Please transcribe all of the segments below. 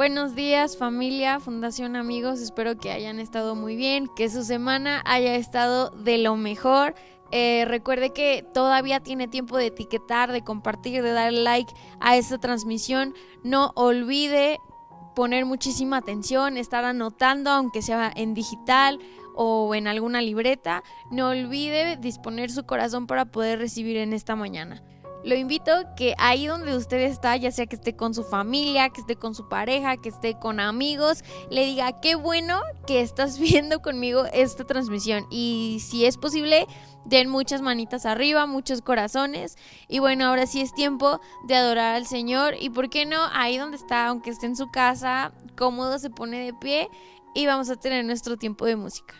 Buenos días, familia, Fundación Amigos, espero que hayan estado muy bien, que su semana haya estado de lo mejor. Recuerde que todavía tiene tiempo de etiquetar, de compartir, de dar like a esta transmisión. No olvide poner muchísima atención, estar anotando, aunque sea en digital o en alguna libreta. No olvide disponer su corazón para poder recibir en esta mañana. Lo invito que ahí donde usted está, ya sea que esté con su familia, que esté con su pareja, que esté con amigos, le diga qué bueno que estás viendo conmigo esta transmisión. Y si es posible, den muchas manitas arriba, muchos corazones. Y bueno, ahora sí es tiempo de adorar al Señor. Y por qué no, ahí donde está, aunque esté en su casa, cómodo, se pone de pie y vamos a tener nuestro tiempo de música.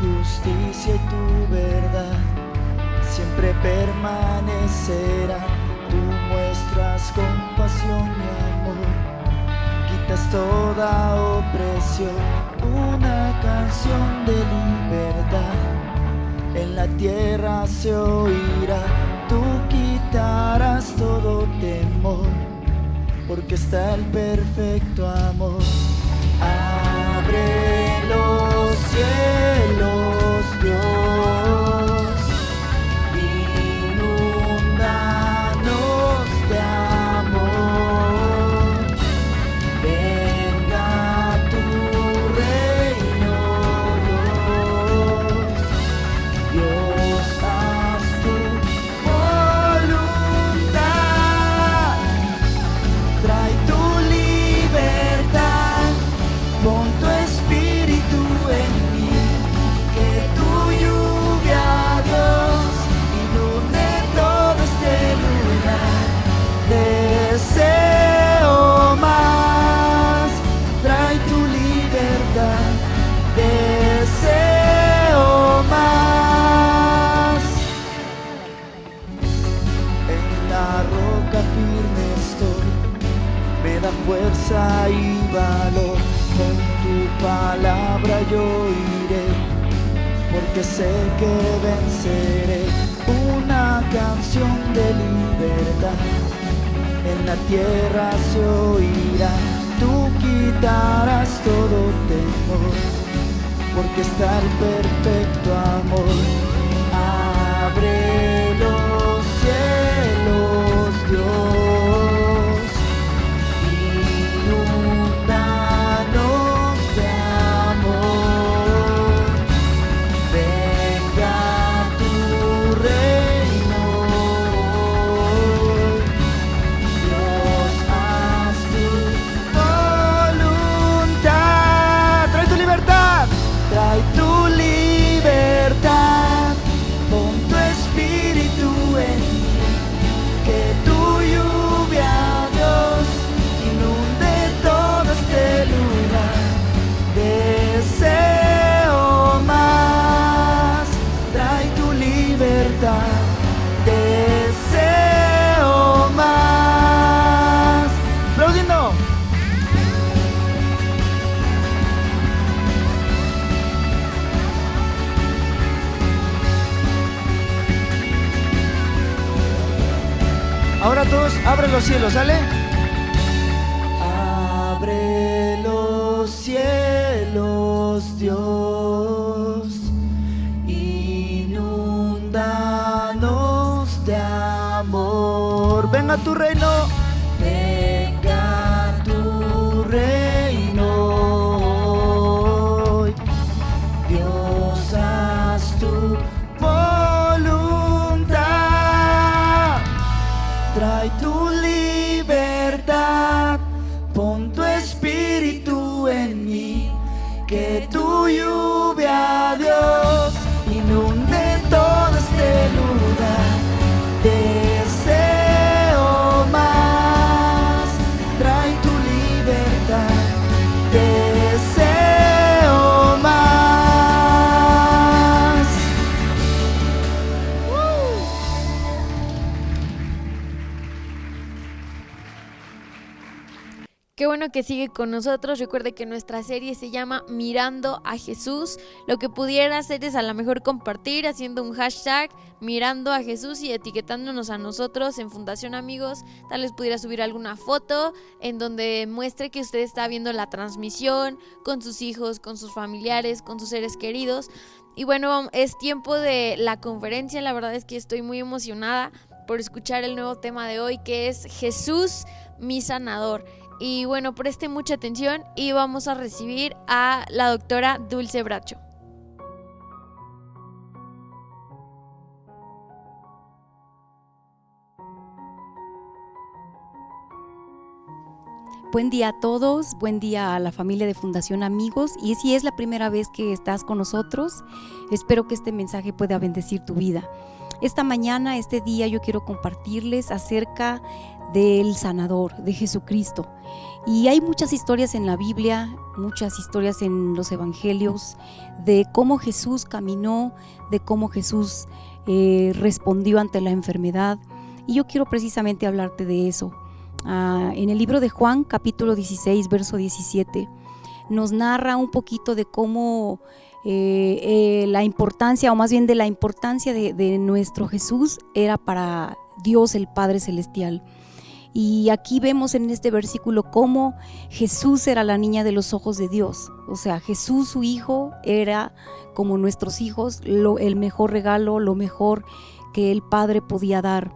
Justicia y tu verdad siempre permanecerá. Tú muestras compasión y amor, quitas toda opresión. Una canción de libertad en la tierra se oirá. Tú quitarás todo temor, porque está el perfecto amor. Abre los cielos, Dios, inúndanos de amor. Venga tu reino, Dios, Dios, haz tu voluntad. Trae tu libertad, pon tu espíritu en mí, que tu lluvia, Dios, inunde todo este lugar. Deseo más, trae tu libertad. Deseo más. En la roca firme estoy, me da fuerza y valor. Con tu palabra yo iré, porque sé que venceré. Una canción de libertad en la tierra se oirá. Tú quitarás todo temor, porque está el perfecto amor. Abre los cielos, Dios, inúndanos de amor. Venga tu reino, Dios, haz tu voluntad. Trae tu libertad, trae tu libertad. Pon tu espíritu en mí, que tu lluvia, Dios, inunde todo este lugar. Deseo más, trae tu libertad. Deseo más. Aplaudiendo. Ahora todos abren los cielos, ¿sale? Abre los cielos, Dios, inúndanos de amor. Venga tu reino, venga tu reino. Dios, haz tu voluntad. Trae tu libertad, pon tu espíritu en mí, que tu lluvia, Dios, inunde todo este lugar. Deseo más. Qué bueno que sigue con nosotros. Recuerde que nuestra serie se llama Mirando a Jesús. Lo que pudiera hacer es a lo mejor compartir haciendo un hashtag Mirando a Jesús y etiquetándonos a nosotros en Fundación Amigos. Tal vez pudiera subir alguna foto en donde muestre que usted está viendo la transmisión con sus hijos, con sus familiares, con sus seres queridos. Y bueno, es tiempo de la conferencia. La verdad es que estoy muy emocionada por escuchar el nuevo tema de hoy, que es Jesús, mi sanador. Y bueno, preste mucha atención y vamos a recibir a la doctora Dulce Bracho. Buen día a todos, buen día a la familia de Fundación Amigos, y si es la primera vez que estás con nosotros, espero que este mensaje pueda bendecir tu vida. Esta mañana, este día, yo quiero compartirles acerca del sanador, de Jesucristo. Y hay muchas historias en la Biblia, muchas historias en los evangelios, de cómo Jesús caminó, de cómo Jesús respondió ante la enfermedad. Y yo quiero precisamente hablarte de eso. En el libro de Juan, capítulo 16, verso 17, nos narra un poquito de cómo la importancia, o más bien de la importancia de nuestro Jesús era para Dios el Padre Celestial. Y aquí vemos en este versículo cómo Jesús era la niña de los ojos de Dios. O sea, Jesús, su hijo, era como nuestros hijos, el mejor regalo, lo mejor que el Padre podía dar.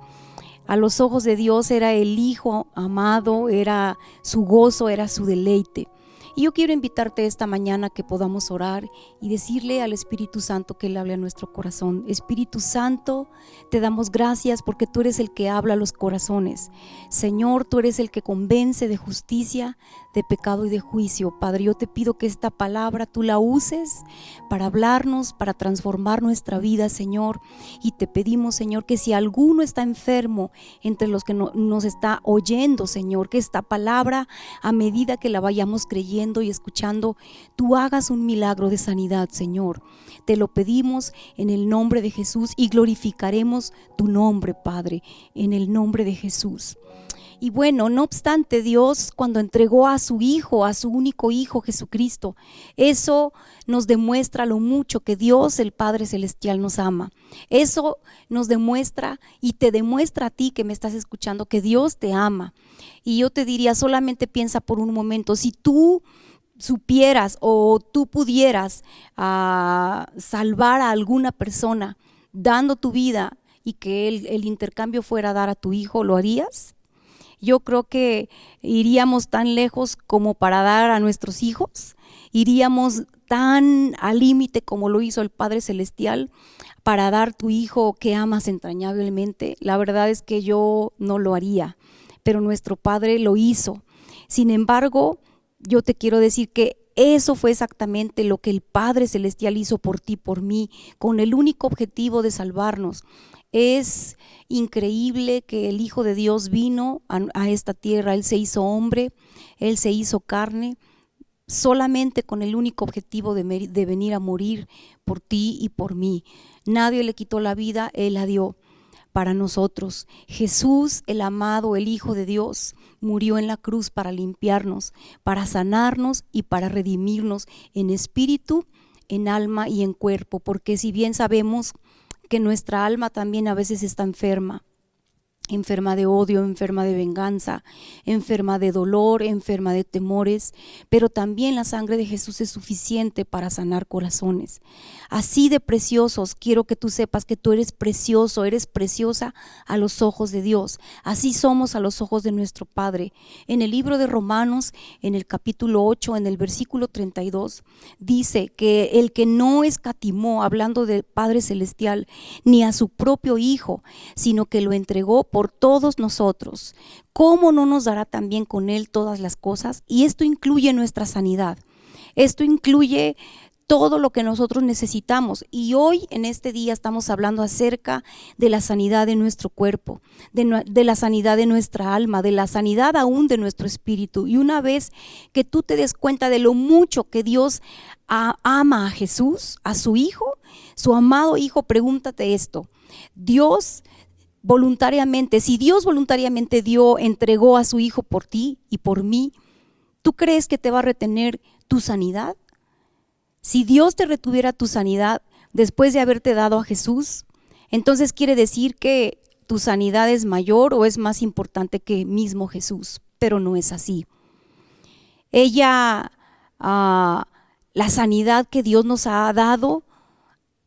A los ojos de Dios era el Hijo amado, era su gozo, era su deleite. Y yo quiero invitarte esta mañana a que podamos orar y decirle al Espíritu Santo que Él hable a nuestro corazón. Espíritu Santo, te damos gracias porque tú eres el que habla a los corazones. Señor, tú eres el que convence de justicia, de pecado y de juicio. Padre, yo te pido que esta palabra tú la uses para hablarnos, para transformar nuestra vida, Señor. Y te pedimos, Señor, que si alguno está enfermo entre los que nos está oyendo, Señor, que esta palabra, a medida que la vayamos creyendo y escuchando, tú hagas un milagro de sanidad, Señor. Te lo pedimos en el nombre de Jesús y glorificaremos tu nombre, Padre, en el nombre de Jesús. Y bueno, no obstante, Dios, cuando entregó a su Hijo, a su único Hijo Jesucristo, eso nos demuestra lo mucho que Dios, el Padre Celestial, nos ama. Eso nos demuestra y te demuestra a ti que me estás escuchando que Dios te ama. Y yo te diría, solamente piensa por un momento, si tú supieras o tú pudieras salvar a alguna persona dando tu vida y que el intercambio fuera dar a tu hijo, ¿lo harías? Yo creo que iríamos tan lejos como para dar a nuestros hijos, iríamos tan al límite como lo hizo el Padre Celestial para dar tu hijo que amas entrañablemente. La verdad es que yo no lo haría, pero nuestro Padre lo hizo. Sin embargo, yo te quiero decir que eso fue exactamente lo que el Padre Celestial hizo por ti, por mí, con el único objetivo de salvarnos. Es increíble que el Hijo de Dios vino a esta tierra, Él se hizo hombre, Él se hizo carne, solamente con el único objetivo de venir a morir por ti y por mí. Nadie le quitó la vida, Él la dio para nosotros. Jesús, el amado, el Hijo de Dios, murió en la cruz para limpiarnos, para sanarnos y para redimirnos en espíritu, en alma y en cuerpo, porque si bien sabemos que nuestra alma también a veces está enferma de odio, enferma de venganza, enferma de dolor, enferma de temores, pero también la sangre de Jesús es suficiente para sanar corazones. Así de preciosos, quiero que tú sepas que tú eres precioso, eres preciosa a los ojos de Dios. Así somos a los ojos de nuestro Padre. En el libro de Romanos, en el capítulo 8, en el versículo 32, dice que el que no escatimó, hablando del Padre Celestial, ni a su propio Hijo, sino que lo entregó por todos nosotros, ¿cómo no nos dará también con Él todas las cosas? Y esto incluye nuestra sanidad, esto incluye todo lo que nosotros necesitamos. Y hoy en este día estamos hablando acerca de la sanidad de nuestro cuerpo, de la sanidad de nuestra alma, de la sanidad aún de nuestro espíritu. Y una vez que tú te des cuenta de lo mucho que Dios ama a Jesús, a su Hijo, su amado Hijo, pregúntate esto: Dios voluntariamente, si Dios voluntariamente entregó a su Hijo por ti y por mí, ¿Tú crees que te va a retener tu sanidad? Si Dios te retuviera tu sanidad después de haberte dado a Jesús, entonces quiere decir que tu sanidad es mayor o es más importante que mismo Jesús, pero no es así. La sanidad que Dios nos ha dado,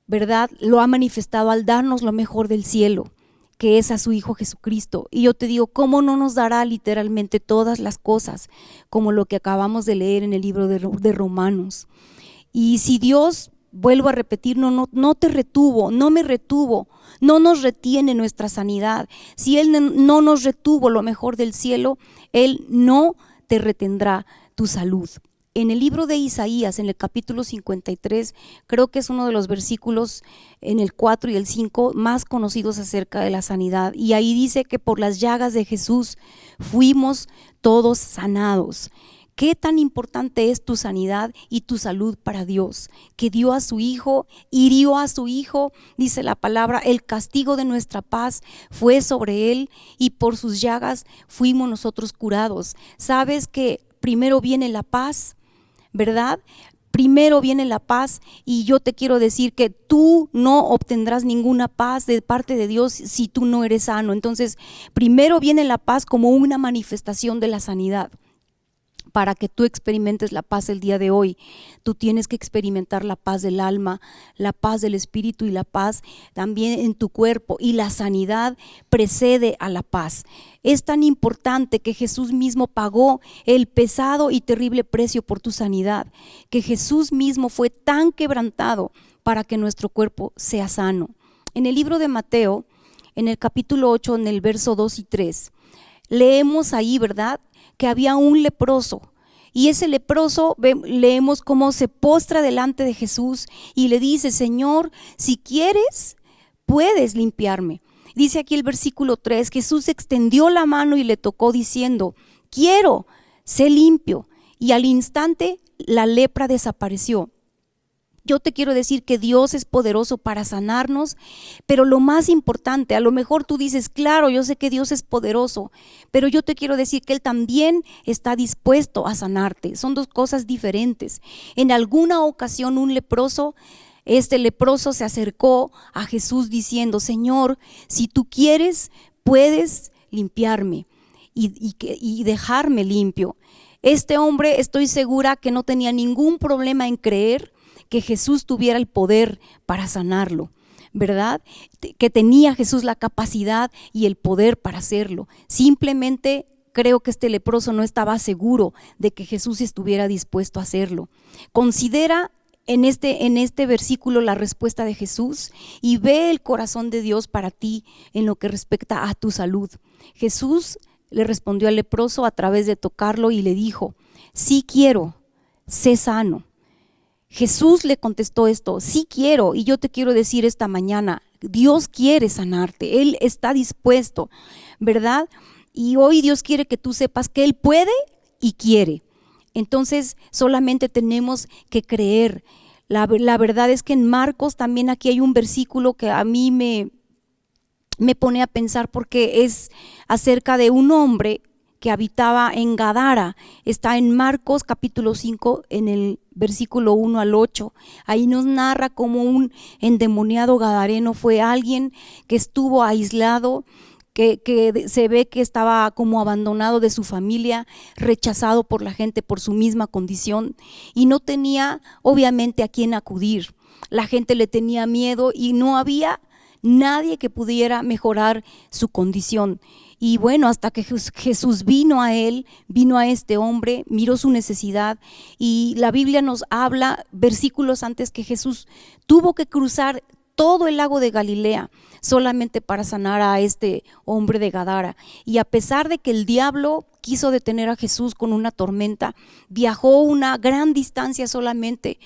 ¿verdad? Lo ha manifestado al darnos lo mejor del cielo, que es a su Hijo Jesucristo. Y yo te digo, ¿cómo no nos dará literalmente todas las cosas, como lo que acabamos de leer en el libro de Romanos? Y si Dios, vuelvo a repetir, no te retuvo, no me retuvo, no nos retiene nuestra sanidad. Si Él no nos retuvo lo mejor del cielo, Él no te retendrá tu salud. En el libro de Isaías, en el capítulo 53, creo que es uno de los versículos en el 4 y el 5 más conocidos acerca de la sanidad. Y ahí dice que por las llagas de Jesús fuimos todos sanados. ¿Qué tan importante es tu sanidad y tu salud para Dios? Que dio a su Hijo, hirió a su Hijo, dice la palabra, el castigo de nuestra paz fue sobre Él y por sus llagas fuimos nosotros curados. ¿Sabes que primero viene la paz, verdad? Primero viene la paz, y yo te quiero decir que tú no obtendrás ninguna paz de parte de Dios si tú no eres sano. Entonces, primero viene la paz como una manifestación de la sanidad. Para que tú experimentes la paz el día de hoy, tú tienes que experimentar la paz del alma, la paz del espíritu y la paz también en tu cuerpo, y la sanidad precede a la paz. Es tan importante que Jesús mismo pagó el pesado y terrible precio por tu sanidad, que Jesús mismo fue tan quebrantado para que nuestro cuerpo sea sano. En el libro de Mateo, en el capítulo 8, en el verso 2 y 3, leemos ahí, ¿verdad?, que había un leproso, y ese leproso leemos cómo se postra delante de Jesús y le dice: Señor, si quieres, puedes limpiarme. Dice aquí el versículo 3, Jesús extendió la mano y le tocó diciendo: quiero, sé limpio. Y al instante la lepra desapareció. Yo te quiero decir que Dios es poderoso para sanarnos, pero lo más importante, a lo mejor tú dices, claro, yo sé que Dios es poderoso, pero yo te quiero decir que Él también está dispuesto a sanarte. Son dos cosas diferentes. En alguna ocasión este leproso se acercó a Jesús diciendo: Señor, si tú quieres, puedes limpiarme y dejarme limpio. Este hombre, estoy segura que no tenía ningún problema en creer que Jesús tuviera el poder para sanarlo, ¿verdad? Que tenía Jesús la capacidad y el poder para hacerlo. Simplemente creo que este leproso no estaba seguro de que Jesús estuviera dispuesto a hacerlo. Considera en este versículo la respuesta de Jesús y ve el corazón de Dios para ti en lo que respecta a tu salud. Jesús le respondió al leproso a través de tocarlo y le dijo: sí quiero, sé sano. Jesús le contestó esto: sí quiero. Y yo te quiero decir esta mañana, Dios quiere sanarte, Él está dispuesto, ¿verdad? Y hoy Dios quiere que tú sepas que Él puede y quiere. Entonces solamente tenemos que creer. La verdad es que en Marcos también aquí hay un versículo que a mí me pone a pensar, porque es acerca de un hombre que habitaba en Gadara. Está en Marcos capítulo 5, en el versículo 1 al 8. Ahí nos narra cómo un endemoniado gadareno fue alguien que estuvo aislado, que se ve que estaba como abandonado de su familia, rechazado por la gente por su misma condición, y no tenía obviamente a quién acudir. La gente le tenía miedo y no había nadie que pudiera mejorar su condición. Y bueno, hasta que Jesús vino a él, vino a este hombre, miró su necesidad, y la Biblia nos habla versículos antes que Jesús tuvo que cruzar todo el lago de Galilea solamente para sanar a este hombre de Gadara. Y a pesar de que el diablo quiso detener a Jesús con una tormenta, viajó una gran distancia solamente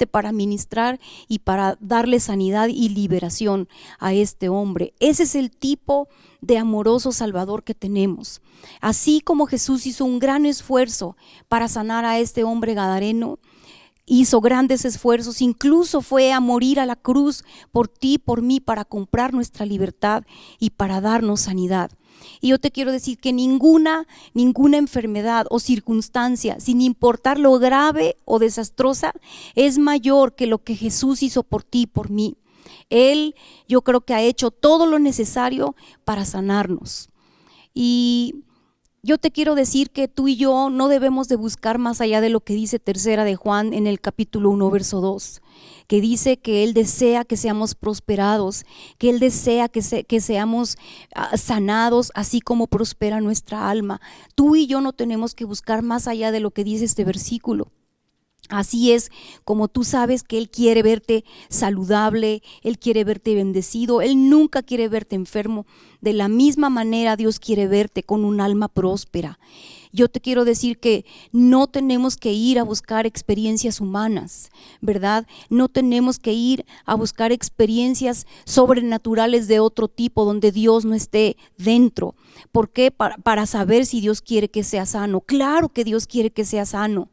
para ministrar y para darle sanidad y liberación a este hombre. Ese es el tipo de amoroso Salvador que tenemos. Así como Jesús hizo un gran esfuerzo para sanar a este hombre gadareno, hizo grandes esfuerzos, incluso fue a morir a la cruz por ti, por mí, para comprar nuestra libertad y para darnos sanidad. Y yo te quiero decir que ninguna enfermedad o circunstancia, sin importar lo grave o desastrosa, es mayor que lo que Jesús hizo por ti y por mí. Él, yo creo que ha hecho todo lo necesario para sanarnos. Y yo te quiero decir que tú y yo no debemos de buscar más allá de lo que dice Tercera de Juan en el capítulo 1, verso 2, que dice que Él desea que seamos prosperados, que Él desea que seamos sanados, así como prospera nuestra alma. Tú y yo no tenemos que buscar más allá de lo que dice este versículo. Así es como tú sabes que Él quiere verte saludable, Él quiere verte bendecido, Él nunca quiere verte enfermo. De la misma manera Dios quiere verte con un alma próspera. Yo te quiero decir que no tenemos que ir a buscar experiencias humanas, ¿verdad? No tenemos que ir a buscar experiencias sobrenaturales de otro tipo donde Dios no esté dentro. ¿Por qué? Para saber si Dios quiere que sea sano. Claro que Dios quiere que sea sano.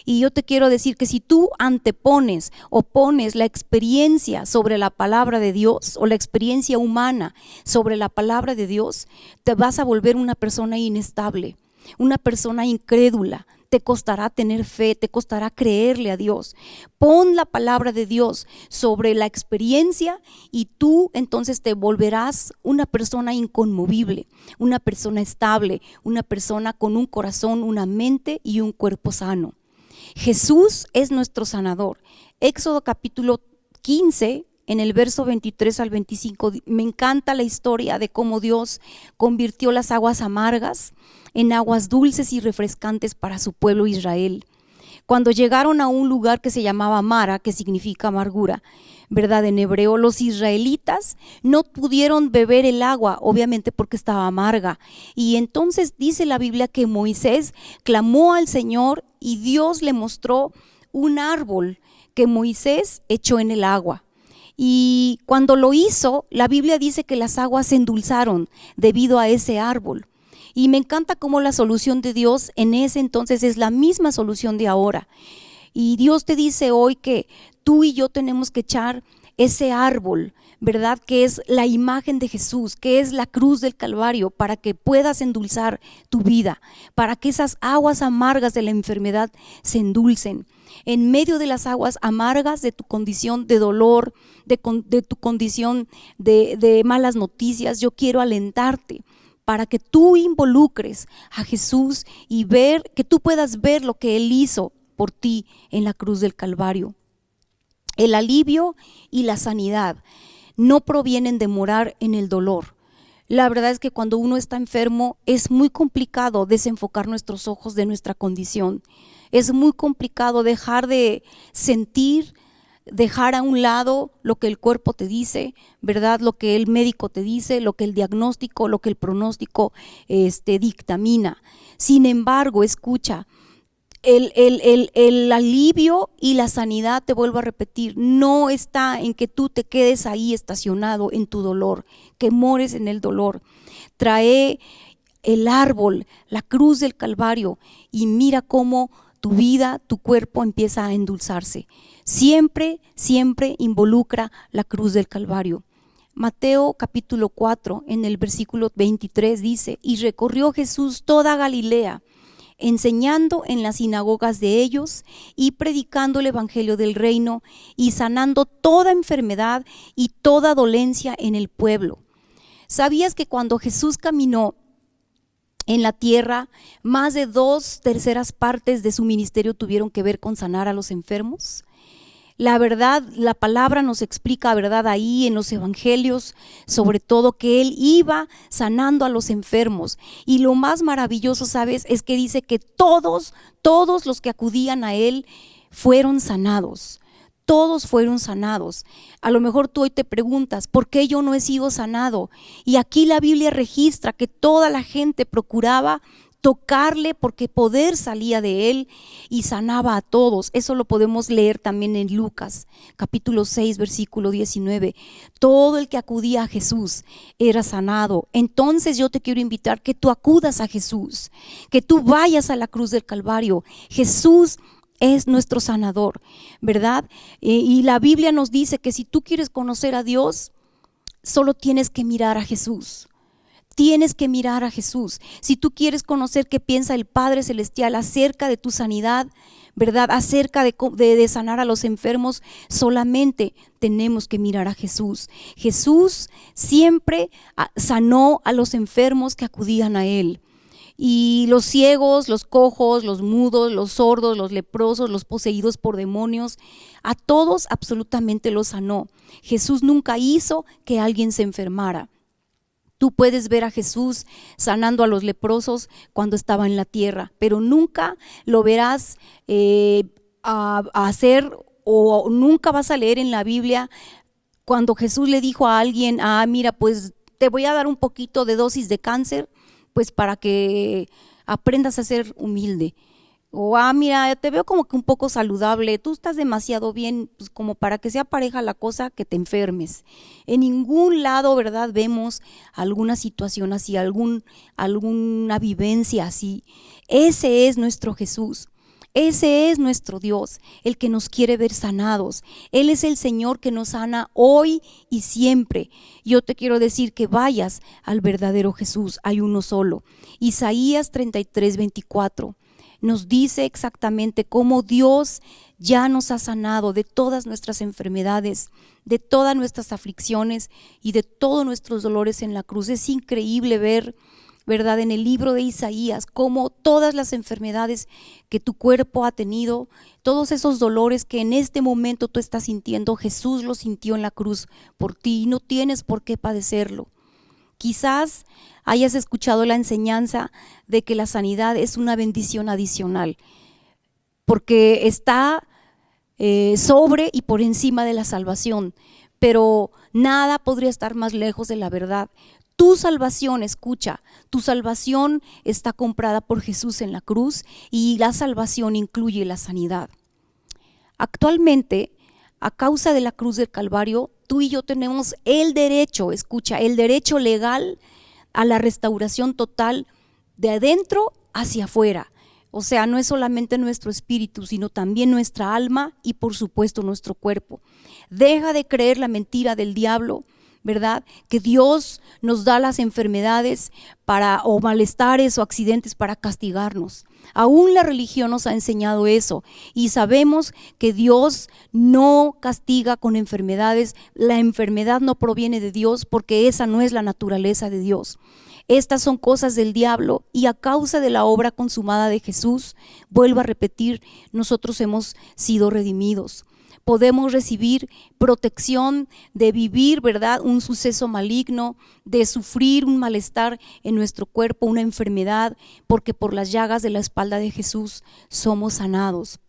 Y yo te quiero decir que si tú antepones o pones la experiencia sobre la palabra de Dios o la experiencia humana sobre la palabra de Dios, te vas a volver una persona inestable, una persona incrédula. Te costará tener fe, te costará creerle a Dios. Pon la palabra de Dios sobre la experiencia y tú entonces te volverás una persona inconmovible, una persona estable, una persona con un corazón, una mente y un cuerpo sano. Jesús es nuestro sanador. Éxodo capítulo 15, en el verso 23 al 25, me encanta la historia de cómo Dios convirtió las aguas amargas en aguas dulces y refrescantes para su pueblo Israel. Cuando llegaron a un lugar que se llamaba Mara, que significa amargura, ¿verdad? En hebreo, los israelitas no pudieron beber el agua, obviamente porque estaba amarga. Y entonces dice la Biblia que Moisés clamó al Señor y Dios le mostró un árbol que Moisés echó en el agua. Y cuando lo hizo, la Biblia dice que las aguas se endulzaron debido a ese árbol. Y me encanta cómo la solución de Dios en ese entonces es la misma solución de ahora. Y Dios te dice hoy que tú y yo tenemos que echar ese árbol, ¿verdad? Que es la imagen de Jesús, que es la cruz del Calvario, para que puedas endulzar tu vida, para que esas aguas amargas de la enfermedad se endulcen. En medio de las aguas amargas de tu condición de dolor, de tu condición de malas noticias, yo quiero alentarte para que tú involucres a Jesús y que tú puedas ver lo que Él hizo por ti en la cruz del Calvario. El alivio y la sanidad no provienen de morar en el dolor. La verdad es que cuando uno está enfermo es muy complicado desenfocar nuestros ojos de nuestra condición. Es muy complicado dejar de sentir, dejar a un lado lo que el cuerpo te dice, ¿verdad? Lo que el médico te dice, lo que el diagnóstico, lo que el pronóstico dictamina. Sin embargo, escucha, el alivio y la sanidad, te vuelvo a repetir, no está en que tú te quedes ahí estacionado en tu dolor, que mores en el dolor. Trae el árbol, la cruz del Calvario, y mira cómo tu vida, tu cuerpo empieza a endulzarse. Siempre, siempre involucra la cruz del Calvario. Mateo capítulo 4, en el versículo 23 dice: y recorrió Jesús toda Galilea, enseñando en las sinagogas de ellos y predicando el evangelio del reino y sanando toda enfermedad y toda dolencia en el pueblo. ¿Sabías que cuando Jesús caminó en la tierra, más de 2/3 partes de su ministerio tuvieron que ver con sanar a los enfermos? La verdad, la palabra nos explica, ¿verdad? Ahí en los evangelios, sobre todo, que Él iba sanando a los enfermos. Y lo más maravilloso, ¿sabes? Es que dice que todos los que acudían a Él fueron sanados. Todos fueron sanados. A lo mejor tú hoy te preguntas, ¿por qué yo no he sido sanado? Y aquí la Biblia registra que toda la gente procuraba tocarle porque poder salía de Él y sanaba a todos. Eso lo podemos leer también en Lucas capítulo 6 versículo 19. Todo el que acudía a Jesús era sanado. Entonces yo te quiero invitar que tú acudas a Jesús, que tú vayas a la cruz del Calvario. Jesús es nuestro sanador, ¿verdad? Y la Biblia nos dice que si tú quieres conocer a Dios, solo tienes que mirar a Jesús. Tienes que mirar a Jesús. Si tú quieres conocer qué piensa el Padre Celestial acerca de tu sanidad, ¿verdad? Acerca de sanar a los enfermos, solamente tenemos que mirar a Jesús. Jesús siempre sanó a los enfermos que acudían a Él. Y los ciegos, los cojos, los mudos, los sordos, los leprosos, los poseídos por demonios, a todos absolutamente los sanó. Jesús nunca hizo que alguien se enfermara. Tú puedes ver a Jesús sanando a los leprosos cuando estaba en la tierra, pero nunca lo verás a hacer, o nunca vas a leer en la Biblia cuando Jesús le dijo a alguien, mira, pues te voy a dar un poquito de dosis de cáncer, pues para que aprendas a ser humilde. O mira, te veo como que un poco saludable, tú estás demasiado bien, pues como para que sea pareja la cosa, que te enfermes. En ningún lado, ¿verdad?, vemos alguna situación así, alguna vivencia así. Ese es nuestro Jesús. Ese es nuestro Dios, el que nos quiere ver sanados. Él es el Señor que nos sana hoy y siempre. Yo te quiero decir que vayas al verdadero Jesús, hay uno solo. Isaías 33:24 nos dice exactamente cómo Dios ya nos ha sanado de todas nuestras enfermedades, de todas nuestras aflicciones y de todos nuestros dolores en la cruz. Es increíble ver, ¿verdad?, en el libro de Isaías, cómo todas las enfermedades que tu cuerpo ha tenido, todos esos dolores que en este momento tú estás sintiendo, Jesús los sintió en la cruz por ti y no tienes por qué padecerlo. Quizás hayas escuchado la enseñanza de que la sanidad es una bendición adicional, porque está sobre y por encima de la salvación, pero nada podría estar más lejos de la verdad. Tu salvación, escucha, tu salvación está comprada por Jesús en la cruz y la salvación incluye la sanidad. Actualmente, a causa de la cruz del Calvario, tú y yo tenemos el derecho, escucha, el derecho legal a la restauración total de adentro hacia afuera. O sea, no es solamente nuestro espíritu, sino también nuestra alma y por supuesto nuestro cuerpo. Deja de creer la mentira del diablo, ¿verdad?, que Dios nos da las enfermedades o malestares o accidentes para castigarnos. Aún la religión nos ha enseñado eso y sabemos que Dios no castiga con enfermedades. La enfermedad no proviene de Dios porque esa no es la naturaleza de Dios. Estas son cosas del diablo y a causa de la obra consumada de Jesús, vuelvo a repetir, nosotros hemos sido redimidos. Podemos recibir protección de vivir, ¿verdad?, un suceso maligno, de sufrir un malestar en nuestro cuerpo, una enfermedad, porque por las llagas de la espalda de Jesús somos sanados.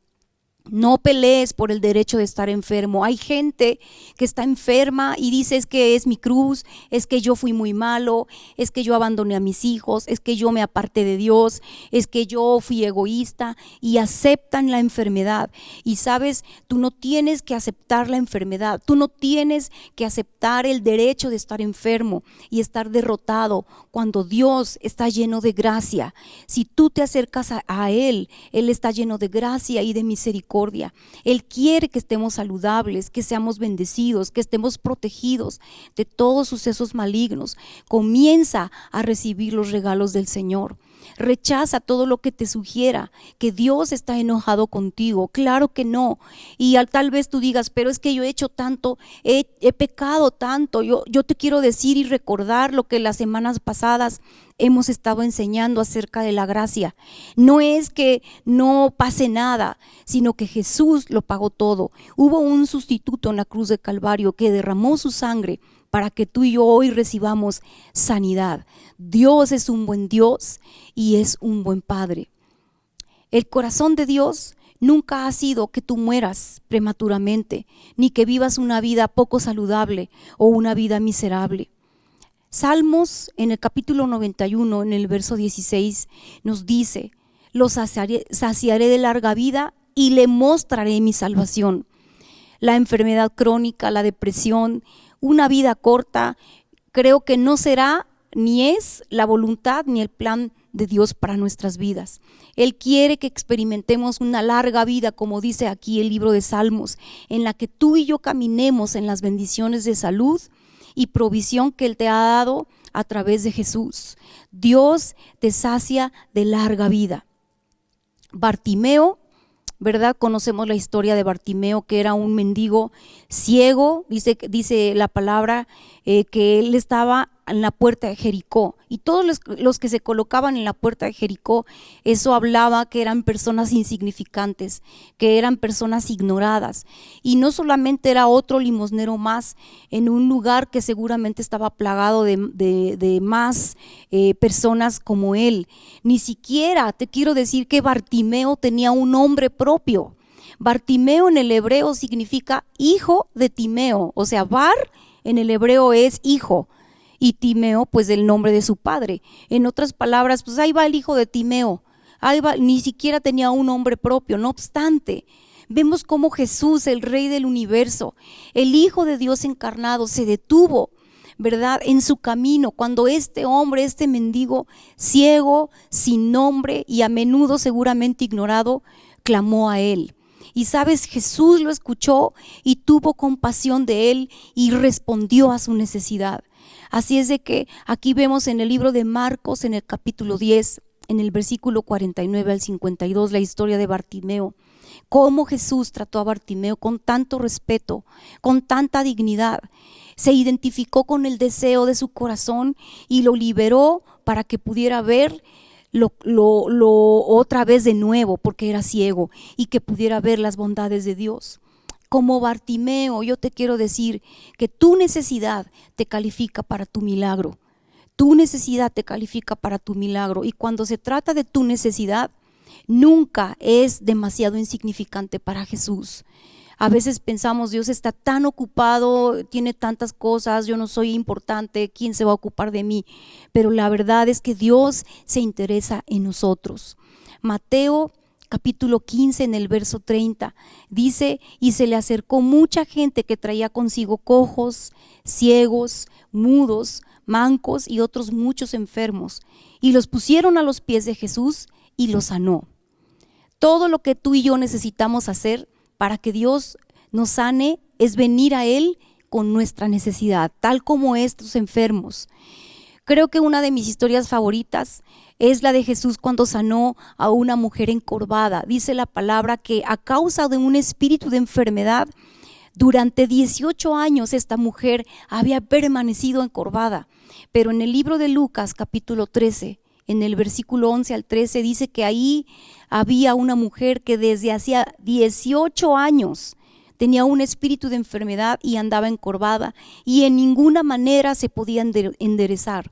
No pelees por el derecho de estar enfermo. Hay gente que está enferma y dice: es que es mi cruz, es que yo fui muy malo, es que yo abandoné a mis hijos, es que yo me aparté de Dios, es que yo fui egoísta, y aceptan la enfermedad. Y sabes, tú no tienes que aceptar la enfermedad, tú no tienes que aceptar el derecho de estar enfermo y estar derrotado cuando Dios está lleno de gracia. Si tú te acercas a Él, Él está lleno de gracia y de misericordia. Él quiere que estemos saludables, que seamos bendecidos, que estemos protegidos de todos sucesos malignos. Comienza a recibir los regalos del Señor. Rechaza todo lo que te sugiera que Dios está enojado contigo. Claro que no. Y tal vez tú digas: pero es que yo he hecho tanto, he pecado tanto. Yo te quiero decir y recordar lo que las semanas pasadas hemos estado enseñando acerca de la gracia. No es que no pase nada, sino que Jesús lo pagó todo. Hubo un sustituto en la cruz de Calvario que derramó su sangre para que tú y yo hoy recibamos sanidad. Dios es un buen Dios y es un buen Padre. El corazón de Dios nunca ha sido que tú mueras prematuramente, ni que vivas una vida poco saludable o una vida miserable. Salmos, en el capítulo 91, en el verso 16, nos dice: lo saciaré de larga vida y le mostraré mi salvación. La enfermedad crónica, la depresión, una vida corta, creo que no será ni es la voluntad ni el plan de Dios para nuestras vidas. Él quiere que experimentemos una larga vida, como dice aquí el libro de Salmos, en la que tú y yo caminemos en las bendiciones de salud y provisión que Él te ha dado a través de Jesús. Dios te sacia de larga vida. Bartimeo, ¿verdad? Conocemos la historia de Bartimeo, que era un mendigo ciego. Dice la palabra que él estaba en la puerta de Jericó, y todos los que se colocaban en la puerta de Jericó, eso hablaba que eran personas insignificantes, que eran personas ignoradas, y no solamente era otro limosnero más en un lugar que seguramente estaba plagado de más personas como él. Ni siquiera te quiero decir que Bartimeo tenía un nombre propio. Bartimeo en el hebreo significa hijo de Timeo, o sea, Bar en el hebreo es hijo, y Timeo pues el nombre de su padre. En otras palabras, pues ahí va el hijo de Timeo, ahí va, ni siquiera tenía un nombre propio. No obstante, vemos cómo Jesús, el Rey del universo, el Hijo de Dios encarnado, se detuvo, ¿verdad?, en su camino cuando este hombre, este mendigo ciego, sin nombre y a menudo seguramente ignorado, clamó a él. Y sabes, Jesús lo escuchó y tuvo compasión de él y respondió a su necesidad. Así es de que aquí vemos en el libro de Marcos, en el capítulo 10, en el versículo 49 al 52, la historia de Bartimeo. Cómo Jesús trató a Bartimeo con tanto respeto, con tanta dignidad. Se identificó con el deseo de su corazón y lo liberó para que pudiera ver lo otra vez de nuevo, porque era ciego, y que pudiera ver las bondades de Dios. Como Bartimeo, yo te quiero decir que tu necesidad te califica para tu milagro. Tu necesidad te califica para tu milagro, y cuando se trata de tu necesidad, nunca es demasiado insignificante para Jesús. A veces pensamos, Dios está tan ocupado, tiene tantas cosas, yo no soy importante, ¿quién se va a ocupar de mí? Pero la verdad es que Dios se interesa en nosotros. Mateo capítulo 15, en el verso 30, dice: y se le acercó mucha gente que traía consigo cojos, ciegos, mudos, mancos y otros muchos enfermos, y los pusieron a los pies de Jesús y los sanó. Todo lo que tú y yo necesitamos hacer para que Dios nos sane es venir a Él con nuestra necesidad, tal como estos enfermos. Creo que una de mis historias favoritas es la de Jesús cuando sanó a una mujer encorvada. Dice la palabra que a causa de un espíritu de enfermedad, durante 18 años esta mujer había permanecido encorvada. Pero en el libro de Lucas capítulo 13, en el versículo 11 al 13, dice que ahí había una mujer que desde hacía 18 años tenía un espíritu de enfermedad y andaba encorvada, y en ninguna manera se podía enderezar.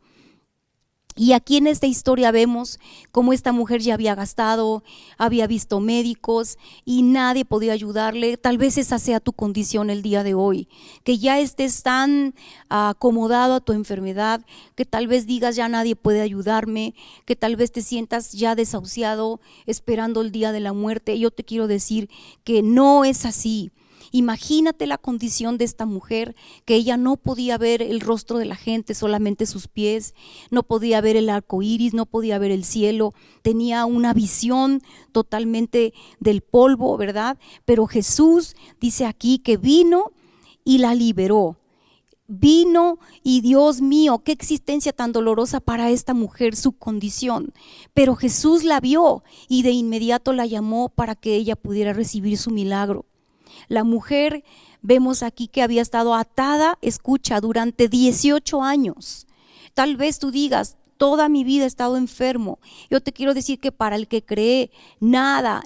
Y aquí en esta historia vemos cómo esta mujer ya había gastado, había visto médicos y nadie podía ayudarle. Tal vez esa sea tu condición el día de hoy, que ya estés tan acomodado a tu enfermedad, que tal vez digas ya nadie puede ayudarme, que tal vez te sientas ya desahuciado esperando el día de la muerte. Yo te quiero decir que no es así. Imagínate la condición de esta mujer, que ella no podía ver el rostro de la gente, solamente sus pies, no podía ver el arco iris, no podía ver el cielo, tenía una visión totalmente del polvo, ¿verdad? Pero Jesús dice aquí que vino y la liberó. Vino y Dios mío, qué existencia tan dolorosa para esta mujer, su condición. Pero Jesús la vio y de inmediato la llamó para que ella pudiera recibir su milagro. La mujer, vemos aquí que había estado atada, escucha, durante 18 años. Tal vez tú digas, toda mi vida he estado enfermo. Yo te quiero decir que para el que cree, nada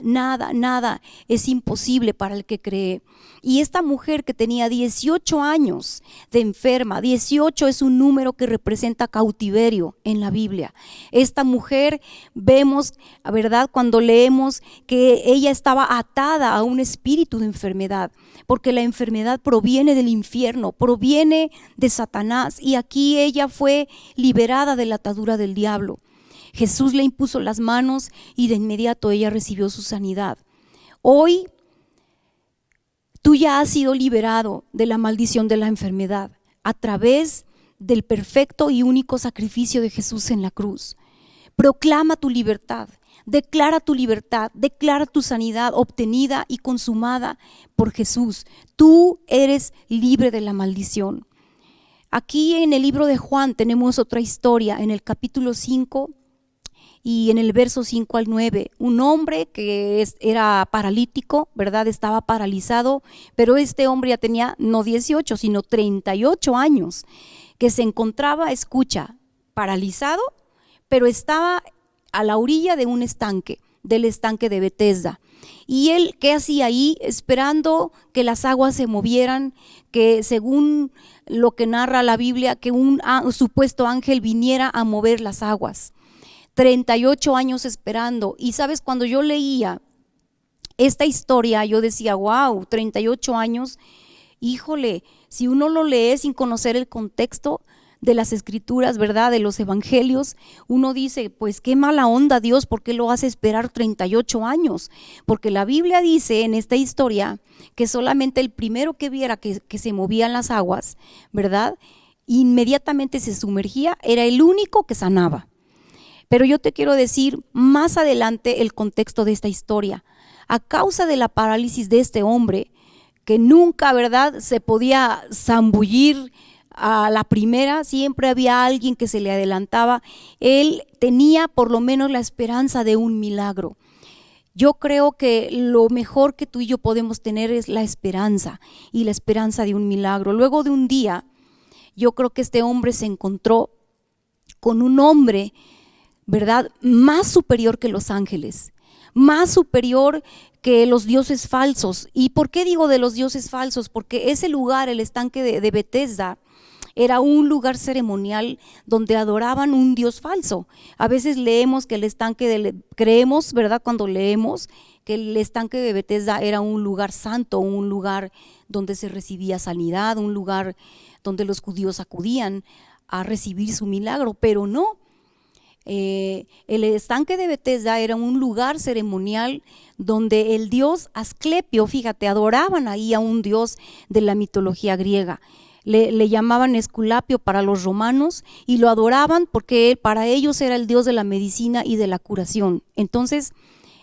es imposible para el que cree. Y esta mujer que tenía 18 años de enferma, 18 es un número que representa cautiverio en la Biblia. Esta mujer, vemos, ¿verdad?, cuando leemos que ella estaba atada a un espíritu de enfermedad, porque la enfermedad proviene del infierno, proviene de Satanás, y aquí ella fue liberada de la atadura del diablo. Jesús le impuso las manos y de inmediato ella recibió su sanidad. Hoy tú ya has sido liberado de la maldición de la enfermedad a través del perfecto y único sacrificio de Jesús en la cruz. Proclama tu libertad, declara tu sanidad obtenida y consumada por Jesús. Tú eres libre de la maldición. Aquí en el libro de Juan tenemos otra historia, en el capítulo 5 y en el verso 5 al 9, un hombre que era paralítico, ¿verdad? Estaba paralizado, pero este hombre ya tenía no 18, sino 38 años, que se encontraba, escucha, paralizado, pero estaba a la orilla de un estanque, del estanque de Betesda. Y él, ¿qué hacía ahí? Esperando que las aguas se movieran, que según lo que narra la Biblia, que un supuesto ángel viniera a mover las aguas. 38 años esperando. Y sabes, cuando yo leía esta historia, yo decía, wow, 38 años, híjole, si uno lo lee sin conocer el contexto de las escrituras, ¿verdad? De los evangelios, uno dice, pues qué mala onda Dios, ¿por qué lo hace esperar 38 años? Porque la Biblia dice en esta historia que solamente el primero que viera que se movían las aguas, ¿verdad? Inmediatamente se sumergía, era el único que sanaba. Pero yo te quiero decir más adelante el contexto de esta historia. A causa de la parálisis de este hombre, que nunca, ¿verdad?, se podía zambullir a la primera, siempre había alguien que se le adelantaba, él tenía por lo menos la esperanza de un milagro. Yo creo que lo mejor que tú y yo podemos tener es la esperanza, y la esperanza de un milagro. Luego de un día, yo creo que este hombre se encontró con un hombre, ¿verdad?, más superior que los ángeles, más superior que los dioses falsos. ¿Y por qué digo de los dioses falsos? Porque ese lugar, el estanque de Betesda, era un lugar ceremonial donde adoraban un dios falso. A veces leemos que el estanque creemos, ¿verdad?, cuando leemos que el estanque de Betesda era un lugar santo, un lugar donde se recibía sanidad, un lugar donde los judíos acudían a recibir su milagro, pero no. El estanque de Betesda era un lugar ceremonial donde el dios Asclepio, fíjate, adoraban ahí a un dios de la mitología griega. Le llamaban Esculapio para los romanos y lo adoraban porque para ellos era el dios de la medicina y de la curación. Entonces,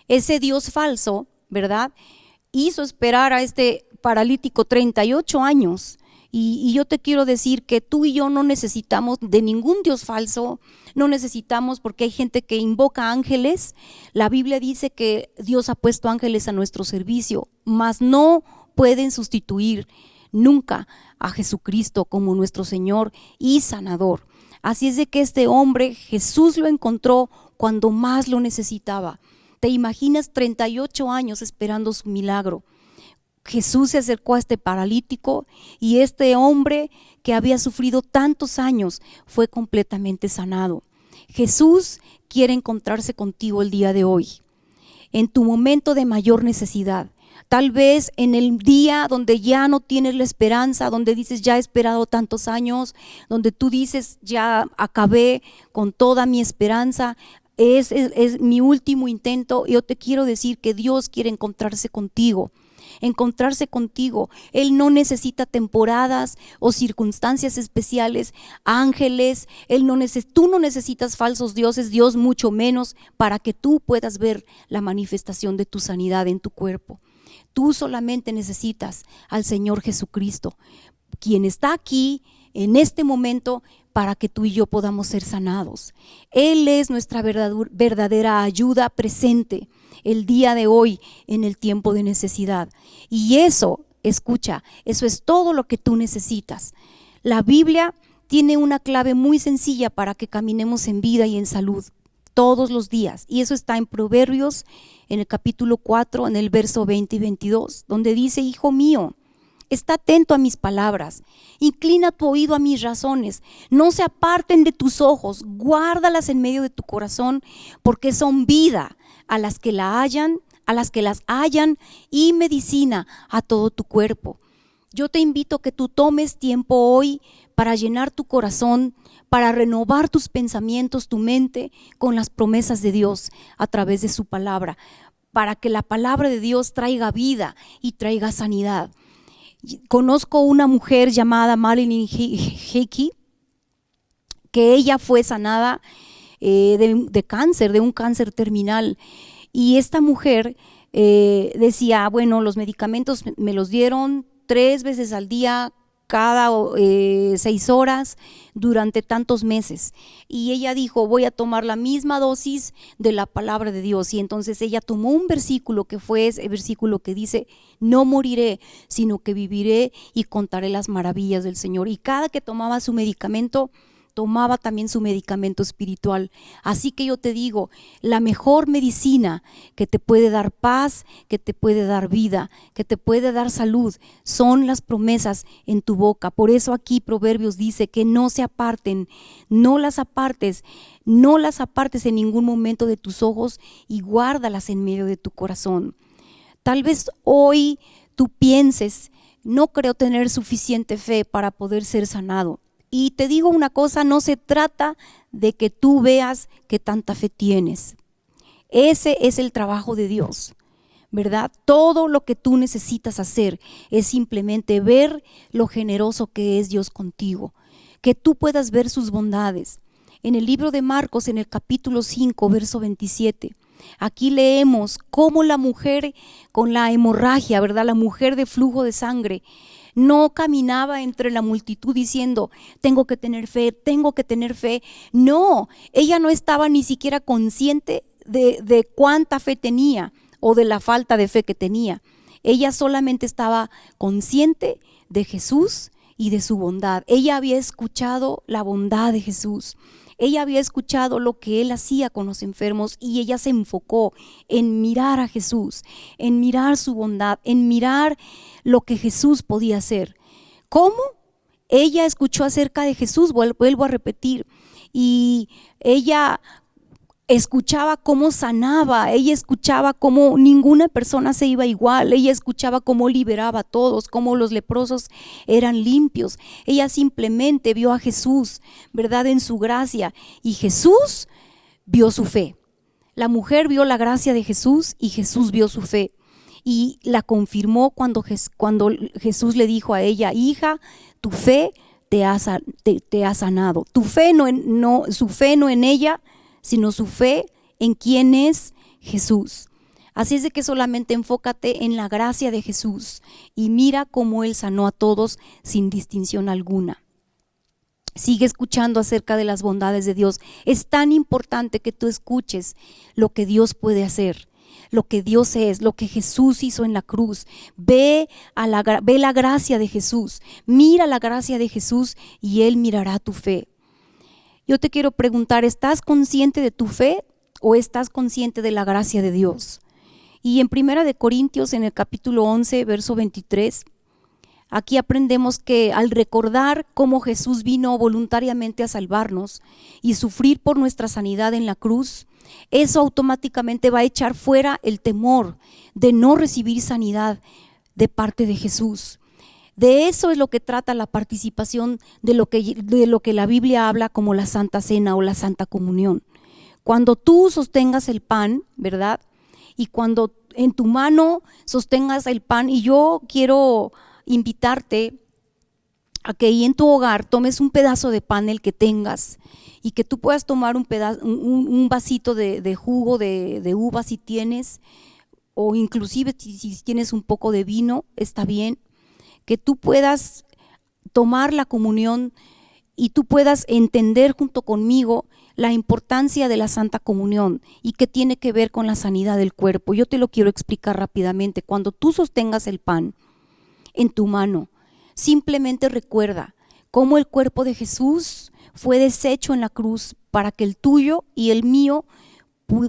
ese dios falso, ¿verdad?, hizo esperar a este paralítico 38 años. Y yo te quiero decir que tú y yo no necesitamos de ningún dios falso, no necesitamos, porque hay gente que invoca ángeles. La Biblia dice que Dios ha puesto ángeles a nuestro servicio, mas no pueden sustituir nunca a Jesucristo como nuestro Señor y Sanador. Así es de que este hombre, Jesús lo encontró cuando más lo necesitaba. ¿Te imaginas 38 años esperando su milagro? Jesús se acercó a este paralítico y este hombre que había sufrido tantos años fue completamente sanado. Jesús quiere encontrarse contigo el día de hoy, en tu momento de mayor necesidad. Tal vez en el día donde ya no tienes la esperanza, donde dices ya he esperado tantos años, donde tú dices ya acabé con toda mi esperanza, es mi último intento. Yo te quiero decir que Dios quiere encontrarse contigo. Él no necesita temporadas o circunstancias especiales, ángeles, tú no necesitas falsos dioses, Dios mucho menos, para que tú puedas ver la manifestación de tu sanidad en tu cuerpo. Tú solamente necesitas al Señor Jesucristo, quien está aquí en este momento para que tú y yo podamos ser sanados. Él es nuestra verdadera ayuda presente el día de hoy en el tiempo de necesidad. Y eso, escucha, eso es todo lo que tú necesitas. La Biblia tiene una clave muy sencilla para que caminemos en vida y en salud todos los días, y eso está en Proverbios, en el capítulo 4, en el verso 20 y 22, donde dice: hijo mío, está atento a mis palabras, inclina tu oído a mis razones, no se aparten de tus ojos, guárdalas en medio de tu corazón, porque son vida a las que las hallan y medicina a todo tu cuerpo. Yo te invito a que tú tomes tiempo hoy para llenar tu corazón, para renovar tus pensamientos, tu mente con las promesas de Dios a través de su palabra, para que la palabra de Dios traiga vida y traiga sanidad. Conozco una mujer llamada Marilyn Hickey, que ella fue sanada de cáncer, de un cáncer terminal, y esta mujer decía, bueno, los medicamentos me los dieron 3 veces al día, cada 6 horas durante tantos meses. Y ella dijo, voy a tomar la misma dosis de la palabra de Dios. Y entonces ella tomó un versículo que fue ese versículo que dice, no moriré, sino que viviré y contaré las maravillas del Señor. Y cada que tomaba su medicamento, tomaba también su medicamento espiritual. Así que yo te digo, la mejor medicina que te puede dar paz, que te puede dar vida, que te puede dar salud, son las promesas en tu boca. Por eso aquí Proverbios dice que no se aparten, no las apartes en ningún momento de tus ojos y guárdalas en medio de tu corazón. Tal vez hoy tú pienses, no creo tener suficiente fe para poder ser sanado. Y te digo una cosa, no se trata de que tú veas qué tanta fe tienes. Ese es el trabajo de Dios, ¿verdad? Todo lo que tú necesitas hacer es simplemente ver lo generoso que es Dios contigo, que tú puedas ver sus bondades. En el libro de Marcos, en el capítulo 5, verso 27, aquí leemos cómo la mujer con la hemorragia, ¿verdad? La mujer de flujo de sangre, no caminaba entre la multitud diciendo, tengo que tener fe, tengo que tener fe. No, ella no estaba ni siquiera consciente de cuánta fe tenía o de la falta de fe que tenía. Ella solamente estaba consciente de Jesús y de su bondad. Ella había escuchado la bondad de Jesús. Ella había escuchado lo que Él hacía con los enfermos y ella se enfocó en mirar a Jesús, en mirar su bondad, en mirar lo que Jesús podía hacer. ¿Cómo? Ella escuchó acerca de Jesús, vuelvo a repetir, y ella escuchaba cómo sanaba, ella escuchaba cómo ninguna persona se iba igual, ella escuchaba cómo liberaba a todos, cómo los leprosos eran limpios. Ella simplemente vio a Jesús, ¿verdad?, en su gracia, y Jesús vio su fe. La mujer vio la gracia de Jesús y Jesús vio su fe y la confirmó cuando Jesús le dijo a ella, hija, tu fe te ha sanado. Tu fe su fe no en ella, sino su fe en quién es Jesús. Así es de que solamente enfócate en la gracia de Jesús y mira cómo Él sanó a todos sin distinción alguna. Sigue escuchando acerca de las bondades de Dios. Es tan importante que tú escuches lo que Dios puede hacer, lo que Dios es, lo que Jesús hizo en la cruz. Ve la gracia de Jesús, mira la gracia de Jesús y Él mirará tu fe. Yo te quiero preguntar, ¿estás consciente de tu fe o estás consciente de la gracia de Dios? Y en 1 Corintios, en el capítulo 11, verso 23, aquí aprendemos que al recordar cómo Jesús vino voluntariamente a salvarnos y sufrir por nuestra sanidad en la cruz, eso automáticamente va a echar fuera el temor de no recibir sanidad de parte de Jesús. De eso es lo que trata la participación de lo que la Biblia habla como la Santa Cena o la Santa Comunión. Cuando tú sostengas el pan, ¿verdad? Y cuando en tu mano sostengas el pan, y yo quiero invitarte a que ahí en tu hogar tomes un pedazo de pan, el que tengas, y que tú puedas tomar un vasito de jugo de uva si tienes, o inclusive si tienes un poco de vino, está bien, que tú puedas tomar la comunión y tú puedas entender junto conmigo la importancia de la Santa Comunión y qué tiene que ver con la sanidad del cuerpo. Yo te lo quiero explicar rápidamente. Cuando tú sostengas el pan en tu mano, simplemente recuerda cómo el cuerpo de Jesús fue deshecho en la cruz para que el tuyo y el mío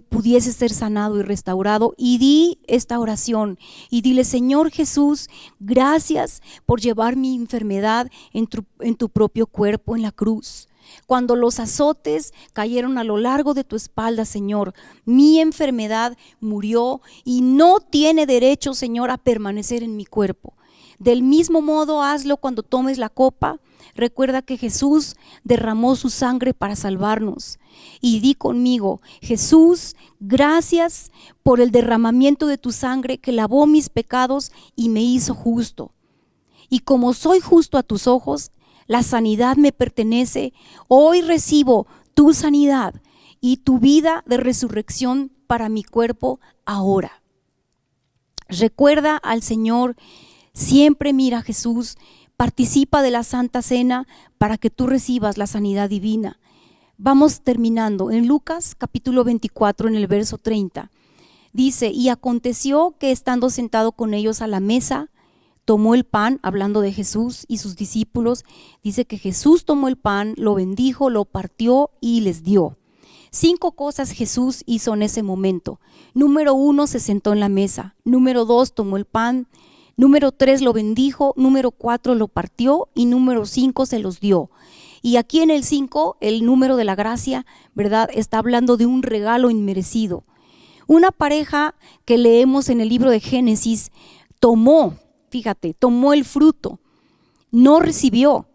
pudiese ser sanado y restaurado, y di esta oración y dile: Señor Jesús, gracias por llevar mi enfermedad en tu propio cuerpo en la cruz. Cuando los azotes cayeron a lo largo de tu espalda, Señor, mi enfermedad murió y no tiene derecho, Señor, a permanecer en mi cuerpo. Del mismo modo, hazlo cuando tomes la copa. Recuerda que Jesús derramó su sangre para salvarnos. Y di conmigo: Jesús, gracias por el derramamiento de tu sangre que lavó mis pecados y me hizo justo. Y como soy justo a tus ojos, la sanidad me pertenece. Hoy recibo tu sanidad y tu vida de resurrección para mi cuerpo ahora. Recuerda al Señor, siempre mira a Jesús participa de la Santa Cena para que tú recibas la sanidad divina. Vamos terminando. En Lucas capítulo 24, en el verso 30, dice: y aconteció que estando sentado con ellos a la mesa, tomó el pan, hablando de Jesús y sus discípulos, dice que Jesús tomó el pan, lo bendijo, lo partió y les dio. 5 cosas Jesús hizo en ese momento. Número 1, se sentó en la mesa. Número 2, tomó el pan. Número 3, lo bendijo. Número 4, lo partió. Y número 5, se los dio. Y aquí en el 5, el número de la gracia, ¿verdad?, está hablando de un regalo inmerecido. Una pareja que leemos en el libro de Génesis tomó el fruto, no recibió.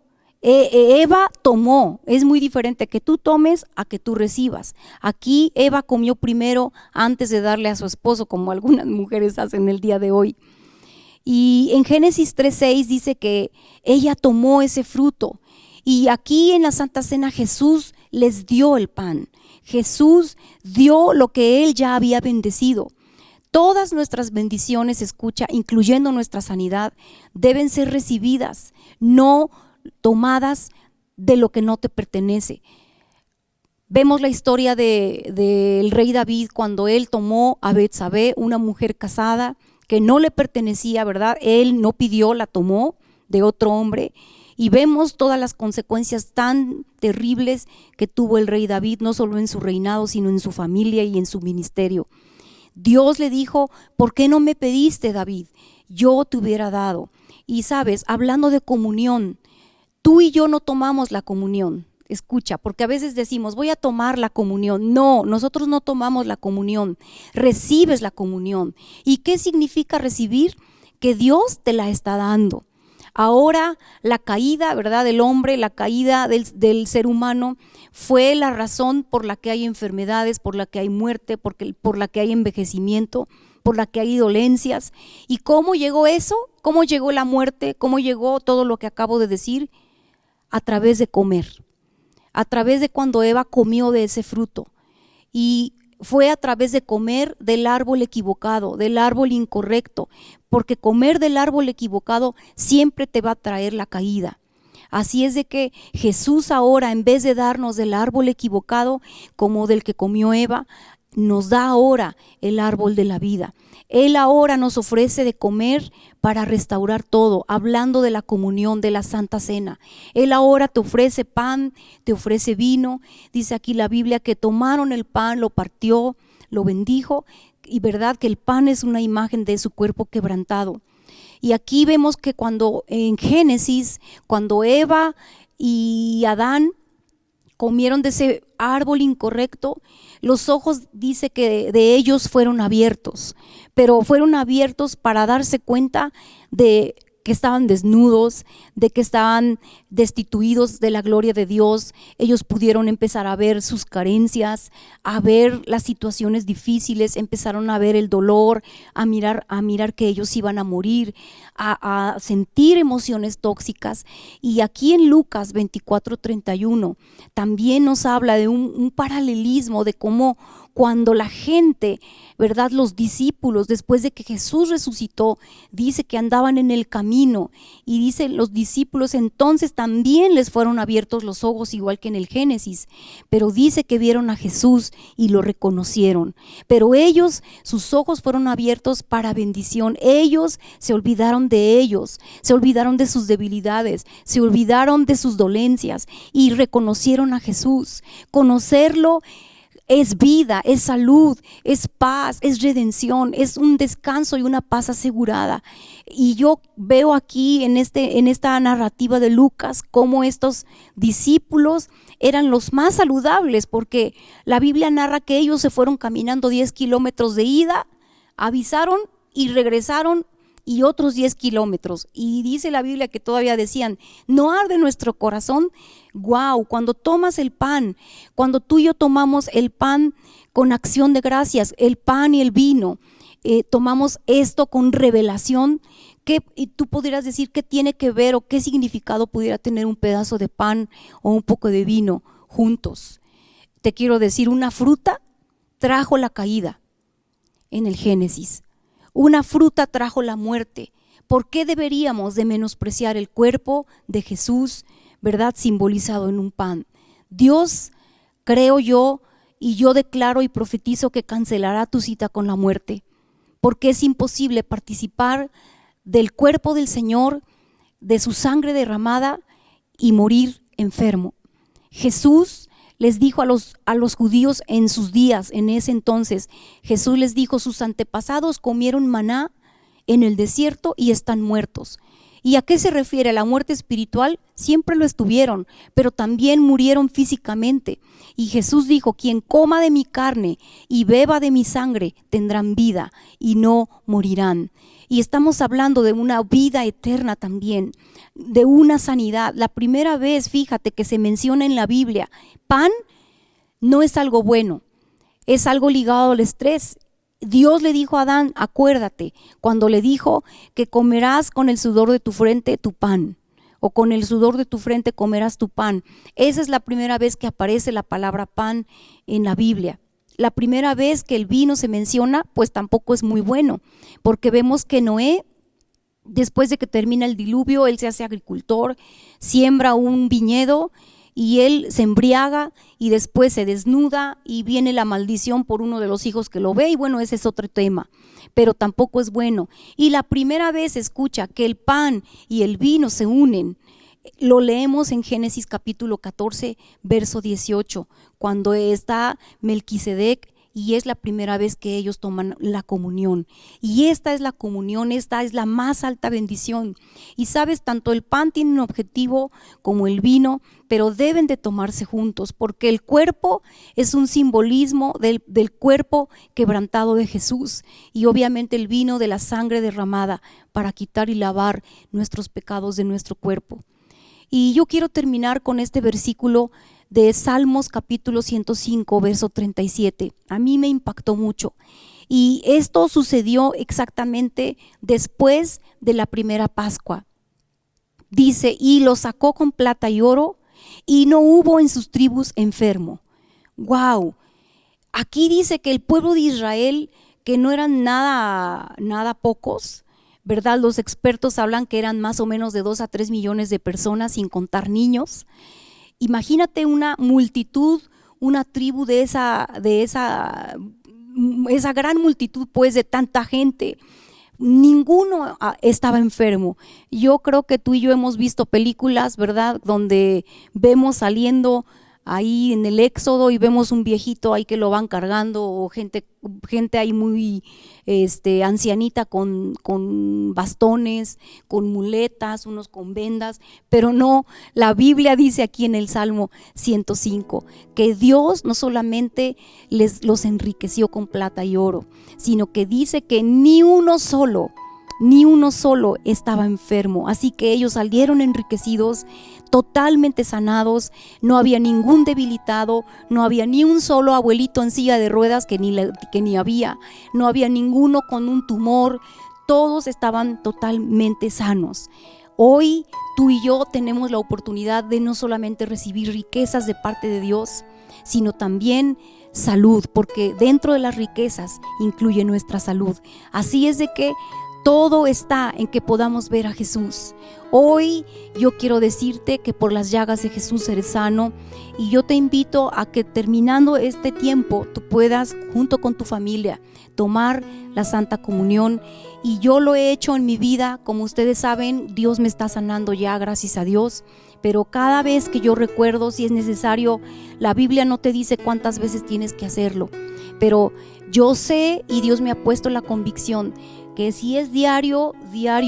Eva tomó. Es muy diferente que tú tomes a que tú recibas. Aquí Eva comió primero antes de darle a su esposo, como algunas mujeres hacen el día de hoy. Y en Génesis 3:6 dice que ella tomó ese fruto. Y aquí en la Santa Cena Jesús les dio el pan. Jesús dio lo que Él ya había bendecido. Todas nuestras bendiciones, escucha, incluyendo nuestra sanidad, deben ser recibidas, no tomadas de lo que no te pertenece. Vemos la historia del rey David cuando él tomó a Betsabé, una mujer casada que no le pertenecía, ¿verdad? Él no pidió, la tomó de otro hombre. Y vemos todas las consecuencias tan terribles que tuvo el rey David, no solo en su reinado, sino en su familia y en su ministerio. Dios le dijo: ¿por qué no me pediste, David? Yo te hubiera dado. Y sabes, hablando de comunión, tú y yo no tomamos la comunión. Escucha, porque a veces decimos: voy a tomar la comunión. No, nosotros no tomamos la comunión, recibes la comunión. ¿Y qué significa recibir? Que Dios te la está dando. Ahora la caída, ¿verdad?, del hombre, la caída del ser humano fue la razón por la que hay enfermedades, por la que hay muerte, por la que hay envejecimiento, por la que hay dolencias. ¿Y cómo llegó eso? ¿Cómo llegó la muerte? ¿Cómo llegó todo lo que acabo de decir? A través de comer, a través de cuando Eva comió de ese fruto. Y fue a través de comer del árbol equivocado, del árbol incorrecto, porque comer del árbol equivocado siempre te va a traer la caída. Así es de que Jesús ahora, en vez de darnos del árbol equivocado como del que comió Eva, nos da ahora el árbol de la vida. Él ahora nos ofrece de comer para restaurar todo, hablando de la comunión, de la Santa Cena. Él ahora te ofrece pan, te ofrece vino. Dice aquí la Biblia que tomaron el pan, lo partió, lo bendijo, y verdad que el pan es una imagen de su cuerpo quebrantado. Y aquí vemos que cuando en Génesis, cuando Eva y Adán comieron de ese árbol incorrecto, los ojos, dice que de ellos fueron abiertos, pero fueron abiertos para darse cuenta de que estaban desnudos, de que estaban destituidos de la gloria de Dios. Ellos pudieron empezar a ver sus carencias, a ver las situaciones difíciles, empezaron a ver el dolor, a mirar que ellos iban a morir, a sentir emociones tóxicas. Y aquí en Lucas 24:31 también nos habla de un paralelismo de cómo cuando la gente, ¿verdad?, los discípulos, después de que Jesús resucitó, dice que andaban en el camino, y dice los discípulos entonces también les fueron abiertos los ojos, igual que en el Génesis, pero dice que vieron a Jesús y lo reconocieron. Pero ellos, sus ojos fueron abiertos para bendición. Ellos se olvidaron de ellos, se olvidaron de sus debilidades, se olvidaron de sus dolencias y reconocieron a Jesús. Conocerlo es vida, es salud, es paz, es redención, es un descanso y una paz asegurada. Y yo veo aquí en esta narrativa de Lucas cómo estos discípulos eran los más saludables, porque la Biblia narra que ellos se fueron caminando 10 kilómetros de ida, avisaron y regresaron y otros 10 kilómetros. Y dice la Biblia que todavía decían: ¿no arde nuestro corazón? Wow, cuando tomas el pan, cuando tú y yo tomamos el pan con acción de gracias, el pan y el vino, tomamos esto con revelación. Y tú pudieras decir qué tiene que ver o qué significado pudiera tener un pedazo de pan o un poco de vino juntos. Te quiero decir, una fruta trajo la caída en el Génesis. Una fruta trajo la muerte, ¿Por qué deberíamos de menospreciar el cuerpo de Jesús, verdad, simbolizado en un pan? Dios, creo yo, y yo declaro y profetizo que cancelará tu cita con la muerte, porque es imposible participar del cuerpo del Señor, de su sangre derramada y morir enfermo. Jesús les dijo a los judíos en sus días, en ese entonces, Jesús les dijo: sus antepasados comieron maná en el desierto y están muertos. ¿Y a qué se refiere? La muerte espiritual siempre lo estuvieron, pero también murieron físicamente. Y Jesús dijo: quien coma de mi carne y beba de mi sangre tendrán vida y no morirán. Y estamos hablando de una vida eterna también, de una sanidad. La primera vez, fíjate, que se menciona en la Biblia, pan no es algo bueno, es algo ligado al estrés. Dios le dijo a Adán, acuérdate, cuando le dijo que comerás con el sudor de tu frente tu pan, o con el sudor de tu frente comerás tu pan. Esa es la primera vez que aparece la palabra pan en la Biblia. La primera vez que el vino se menciona, pues tampoco es muy bueno, porque vemos que Noé, después de que termina el diluvio, él se hace agricultor, siembra un viñedo y él se embriaga y después se desnuda y viene la maldición por uno de los hijos que lo ve, y bueno, ese es otro tema, pero tampoco es bueno. Y la primera vez se escucha que el pan y el vino se unen. Lo leemos en Génesis capítulo 14, verso 18, cuando está Melquisedec, y es la primera vez que ellos toman la comunión. Y esta es la comunión, esta es la más alta bendición. Y sabes, tanto el pan tiene un objetivo como el vino, pero deben de tomarse juntos, porque el cuerpo es un simbolismo del cuerpo quebrantado de Jesús, y obviamente el vino de la sangre derramada para quitar y lavar nuestros pecados de nuestro cuerpo. Y yo quiero terminar con este versículo de Salmos capítulo 105, verso 37. A mí me impactó mucho. Y esto sucedió exactamente después de la primera Pascua. Dice: y lo sacó con plata y oro, y no hubo en sus tribus enfermo. ¡Wow! Aquí dice que el pueblo de Israel, que no eran nada pocos, ¿verdad? Los expertos hablan que eran más o menos de 2 a 3 millones de personas, sin contar niños. Imagínate una multitud, una tribu de esa gran multitud, pues, de tanta gente. Ninguno estaba enfermo. Yo creo que tú y yo hemos visto películas, ¿verdad?, donde vemos saliendo ahí en el Éxodo y vemos un viejito ahí que lo van cargando, o gente ahí muy ancianita con bastones, con muletas, unos con vendas, pero no, la Biblia dice aquí en el Salmo 105 que Dios no solamente los enriqueció con plata y oro, sino que dice que ni uno solo estaba enfermo. Así que ellos salieron enriquecidos, totalmente sanados. No había ningún debilitado, no había ni un solo abuelito en silla de ruedas, que ni había, no había ninguno con un tumor. Todos estaban totalmente sanos. Hoy tú y yo tenemos la oportunidad de no solamente recibir riquezas de parte de Dios, sino también salud, porque dentro de las riquezas incluye nuestra salud. Así es de que todo está en que podamos ver a Jesús. Hoy yo quiero decirte que por las llagas de Jesús eres sano, y yo te invito a que, terminando este tiempo, tú puedas, junto con tu familia, tomar la Santa Comunión. Y yo lo he hecho en mi vida. Como ustedes saben, Dios me está sanando ya, gracias a Dios. Pero cada vez que yo recuerdo, si es necesario, la Biblia no te dice cuántas veces tienes que hacerlo, pero yo sé, y Dios me ha puesto la convicción, que si es diario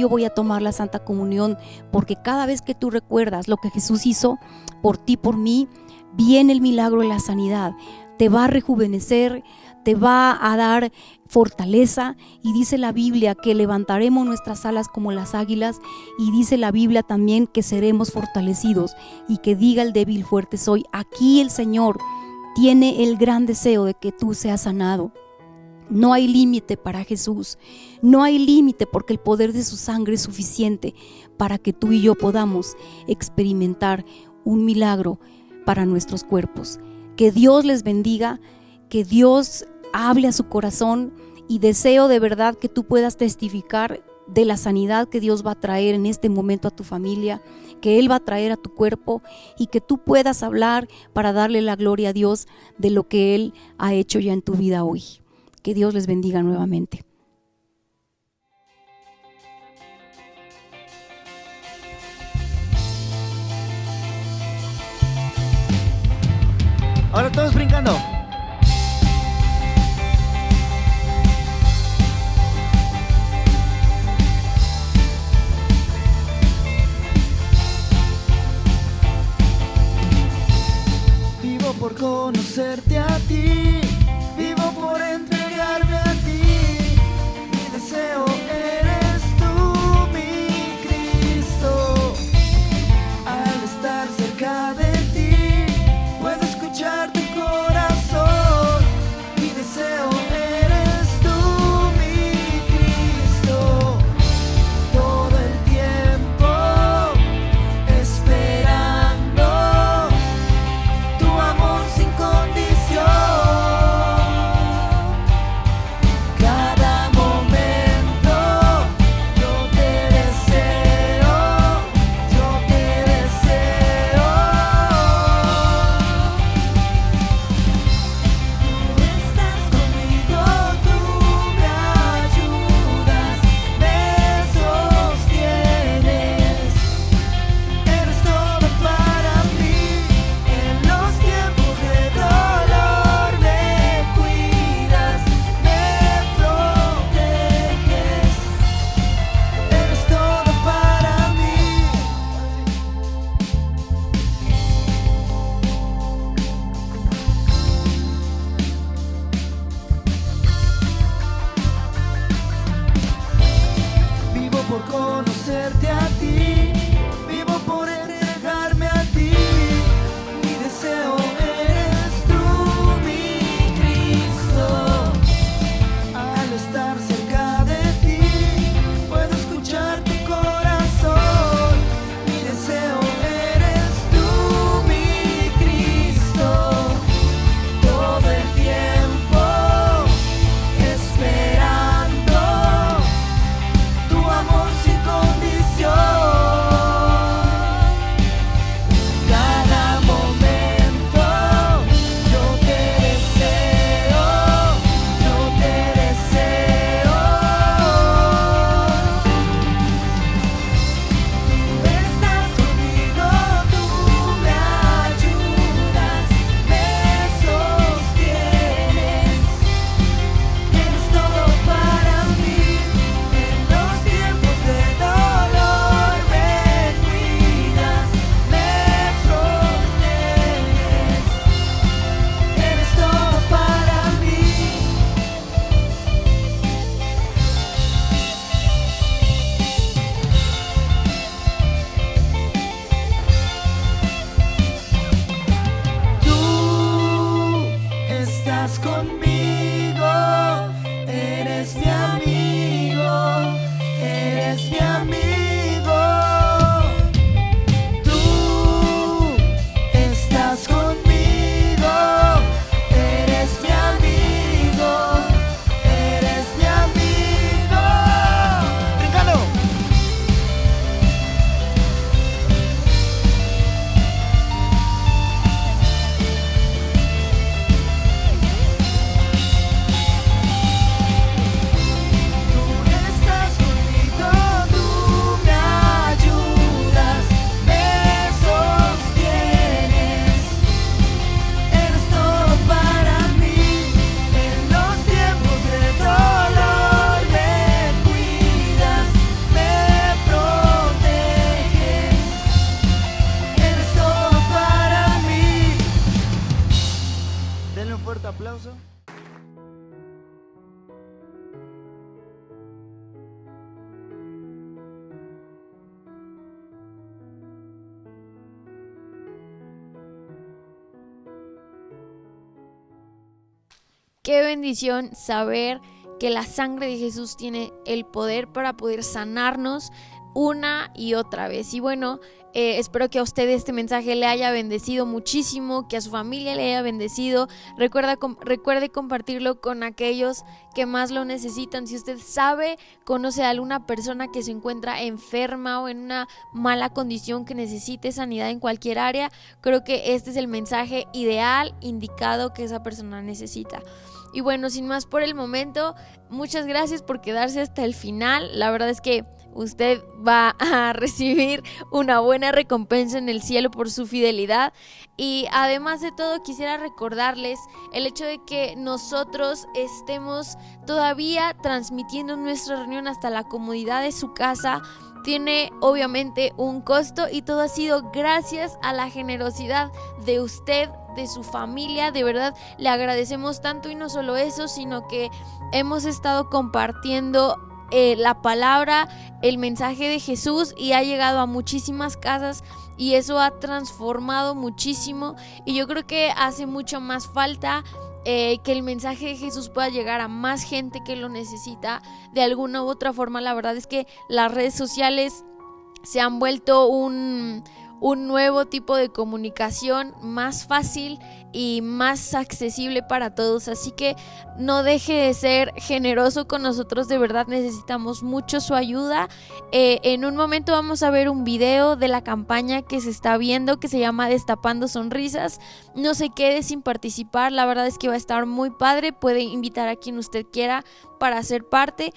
voy a tomar la Santa Comunión, porque cada vez que tú recuerdas lo que Jesús hizo por ti, por mí, viene el milagro de la sanidad. Te va a rejuvenecer, te va a dar fortaleza, y dice la Biblia que levantaremos nuestras alas como las águilas, y dice la Biblia también que seremos fortalecidos, y que diga el débil: fuerte soy. Aquí el Señor tiene el gran deseo de que tú seas sanado. No hay límite para Jesús, no hay límite, porque el poder de su sangre es suficiente para que tú y yo podamos experimentar un milagro para nuestros cuerpos. Que Dios les bendiga, que Dios hable a su corazón, y deseo de verdad que tú puedas testificar de la sanidad que Dios va a traer en este momento a tu familia, que Él va a traer a tu cuerpo, y que tú puedas hablar para darle la gloria a Dios de lo que Él ha hecho ya en tu vida hoy. Que Dios les bendiga nuevamente. Ahora todos brincando. Vivo por conocerte a ti, vivo por entregarme a ti. Mi deseo eres tú, mi Cristo. Al estar cerca de ti, puedo escuchar tu corazón. Mi deseo eres tú, mi Cristo. Todo el tiempo esperando tu amor sin condición. Cada momento yo te deseo, yo te deseo. Tú estás conmigo, tú me ayudas, me sostienes. Eres todo para mí, en los tiempos de dolor me cuidas, me proteges. Eres todo para mí. Vivo por conocerte a ti, vivo por entregarme a ti. Mi deseo eres tú, mi Cristo. Al estar cerca de ti, puedo escuchar tu corazón. Mi deseo eres tú, mi Cristo. Todo el tiempo esperando tu amor sin condición. Cada momento yo te deseo, yo te deseo. Tú estás conmigo, tú me ayudas, me sostienes. Eres todo para mí, en los tiempos de dolor me cuidas, me sostienes. Eres todo para mí. Tú estás conmigo, eres mi amigo, eres mi amigo. Tú estás conmigo, eres mi amigo, eres mi amigo. ¡Brincalo! Tú estás conmigo, tú me ayudas, me sostienes. Eres todo para mí, en los tiempos de dolor me cuidas, me proteges. Eres todo para mí. Denle un fuerte aplauso. Qué bendición saber que la sangre de Jesús tiene el poder para poder sanarnos una y otra vez. Y bueno, espero que a usted este mensaje le haya bendecido muchísimo, que a su familia le haya bendecido. Recuerde compartirlo con aquellos que más lo necesitan. Si usted conoce a alguna persona que se encuentra enferma o en una mala condición, que necesite sanidad en cualquier área, creo que este es el mensaje ideal, indicado, que esa persona necesita. Y bueno, sin más por el momento, muchas gracias por quedarse hasta el final. La verdad es que usted va a recibir una buena recompensa en el cielo por su fidelidad. Y además de todo, quisiera recordarles el hecho de que nosotros estemos todavía transmitiendo nuestra reunión hasta la comodidad de su casa. Tiene obviamente un costo y todo ha sido gracias a la generosidad de usted, de su familia. De verdad le agradecemos tanto, y no solo eso, sino que hemos estado compartiendo la palabra, el mensaje de Jesús, y ha llegado a muchísimas casas, y eso ha transformado muchísimo. Y yo creo que hace mucho más falta que el mensaje de Jesús pueda llegar a más gente que lo necesita de alguna u otra forma. La verdad es que las redes sociales se han vuelto un nuevo tipo de comunicación más fácil y más accesible para todos, así que no deje de ser generoso con nosotros. De verdad necesitamos mucho su ayuda. En un momento vamos a ver un video de la campaña que se está viendo, que se llama Destapando Sonrisas. No se quede sin participar, la verdad es que va a estar muy padre. Puede invitar a quien usted quiera para ser parte.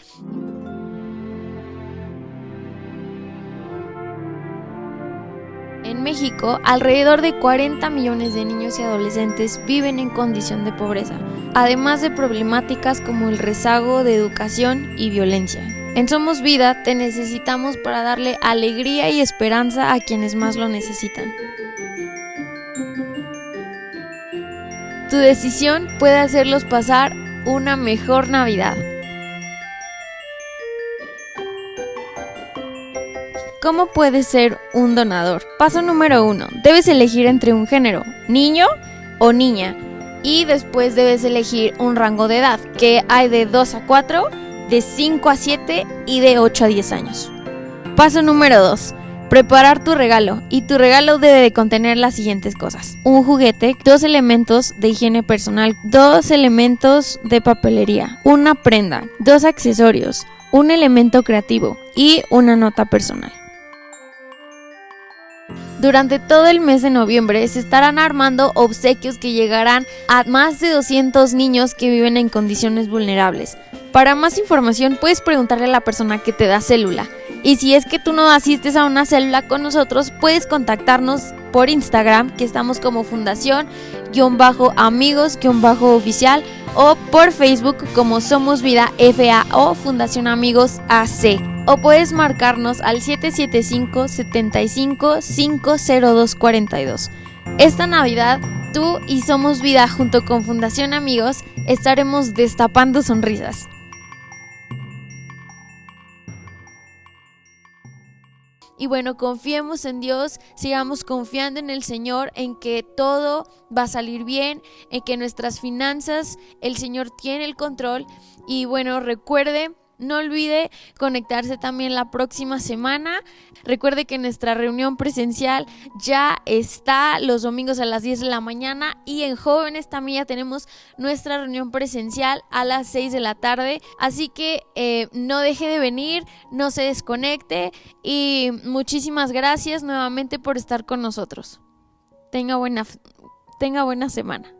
En México, alrededor de 40 millones de niños y adolescentes viven en condición de pobreza, además de problemáticas como el rezago de educación y violencia. En Somos Vida te necesitamos para darle alegría y esperanza a quienes más lo necesitan. Tu decisión puede hacerlos pasar una mejor Navidad. ¿Cómo puedes ser un donador? Paso número 1. Debes elegir entre un género, niño o niña. Y después debes elegir un rango de edad, que hay de 2 a 4, de 5 a 7 y de 8 a 10 años. Paso número 2. Preparar tu regalo. Y tu regalo debe de contener las siguientes cosas: un juguete, 2 elementos de higiene personal, 2 elementos de papelería, una prenda, 2 accesorios, un elemento creativo y una nota personal. Durante todo el mes de noviembre se estarán armando obsequios que llegarán a más de 200 niños que viven en condiciones vulnerables. Para más información puedes preguntarle a la persona que te da célula. Y si es que tú no asistes a una célula con nosotros, puedes contactarnos por Instagram, que estamos como Fundación-Amigos-Oficial, o por Facebook como Somos Vida FAO Fundación Amigos AC. O puedes marcarnos al 775-75-50242. Esta Navidad, tú y Somos Vida junto con Fundación Amigos estaremos destapando sonrisas. Y bueno, confiemos en Dios, sigamos confiando en el Señor, en que todo va a salir bien, en que nuestras finanzas, el Señor tiene el control. Y bueno, no olvide conectarse también la próxima semana. Recuerde que nuestra reunión presencial ya está los domingos a las 10 de la mañana, y en jóvenes también ya tenemos nuestra reunión presencial a las 6 de la tarde. Así que no deje de venir, no se desconecte, y muchísimas gracias nuevamente por estar con nosotros. Tenga buena semana.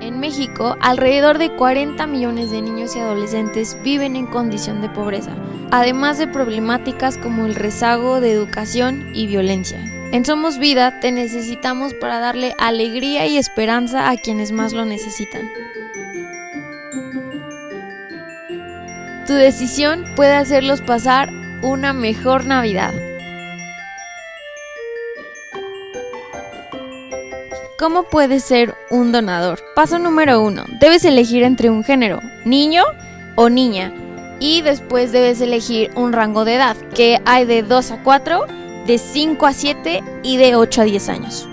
En México, alrededor de 40 millones de niños y adolescentes viven en condición de pobreza, además de problemáticas como el rezago de educación y violencia. En Somos Vida te necesitamos para darle alegría y esperanza a quienes más lo necesitan. Tu decisión puede hacerlos pasar una mejor Navidad. ¿Cómo puedes ser un donador? Paso número 1. Debes elegir entre un género, niño o niña. Y después debes elegir un rango de edad, que hay de 2 a 4, de 5 a 7 y de 8 a 10 años.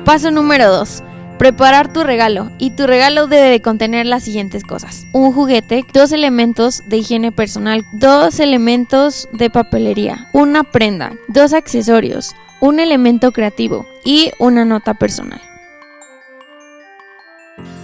Paso número 2. Preparar tu regalo. Y tu regalo debe de contener las siguientes cosas: un juguete, 2 elementos de higiene personal, 2 elementos de papelería, una prenda, 2 accesorios, un elemento creativo y una nota personal.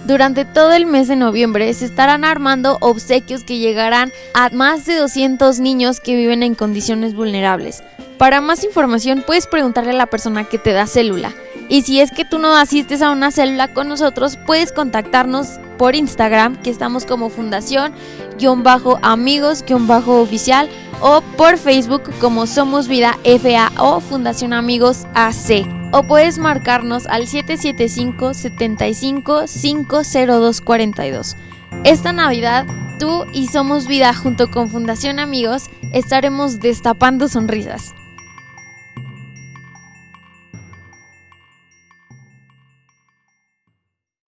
Durante todo el mes de noviembre se estarán armando obsequios que llegarán a más de 200 niños que viven en condiciones vulnerables. Para más información puedes preguntarle a la persona que te da célula. Y si es que tú no asistes a una célula con nosotros, puedes contactarnos por Instagram, que estamos como Fundación-Amigos-Oficial, o por Facebook como Somos Vida FAO Fundación Amigos AC. O puedes marcarnos al 775-75-50242. Esta Navidad, tú y Somos Vida junto con Fundación Amigos estaremos destapando sonrisas.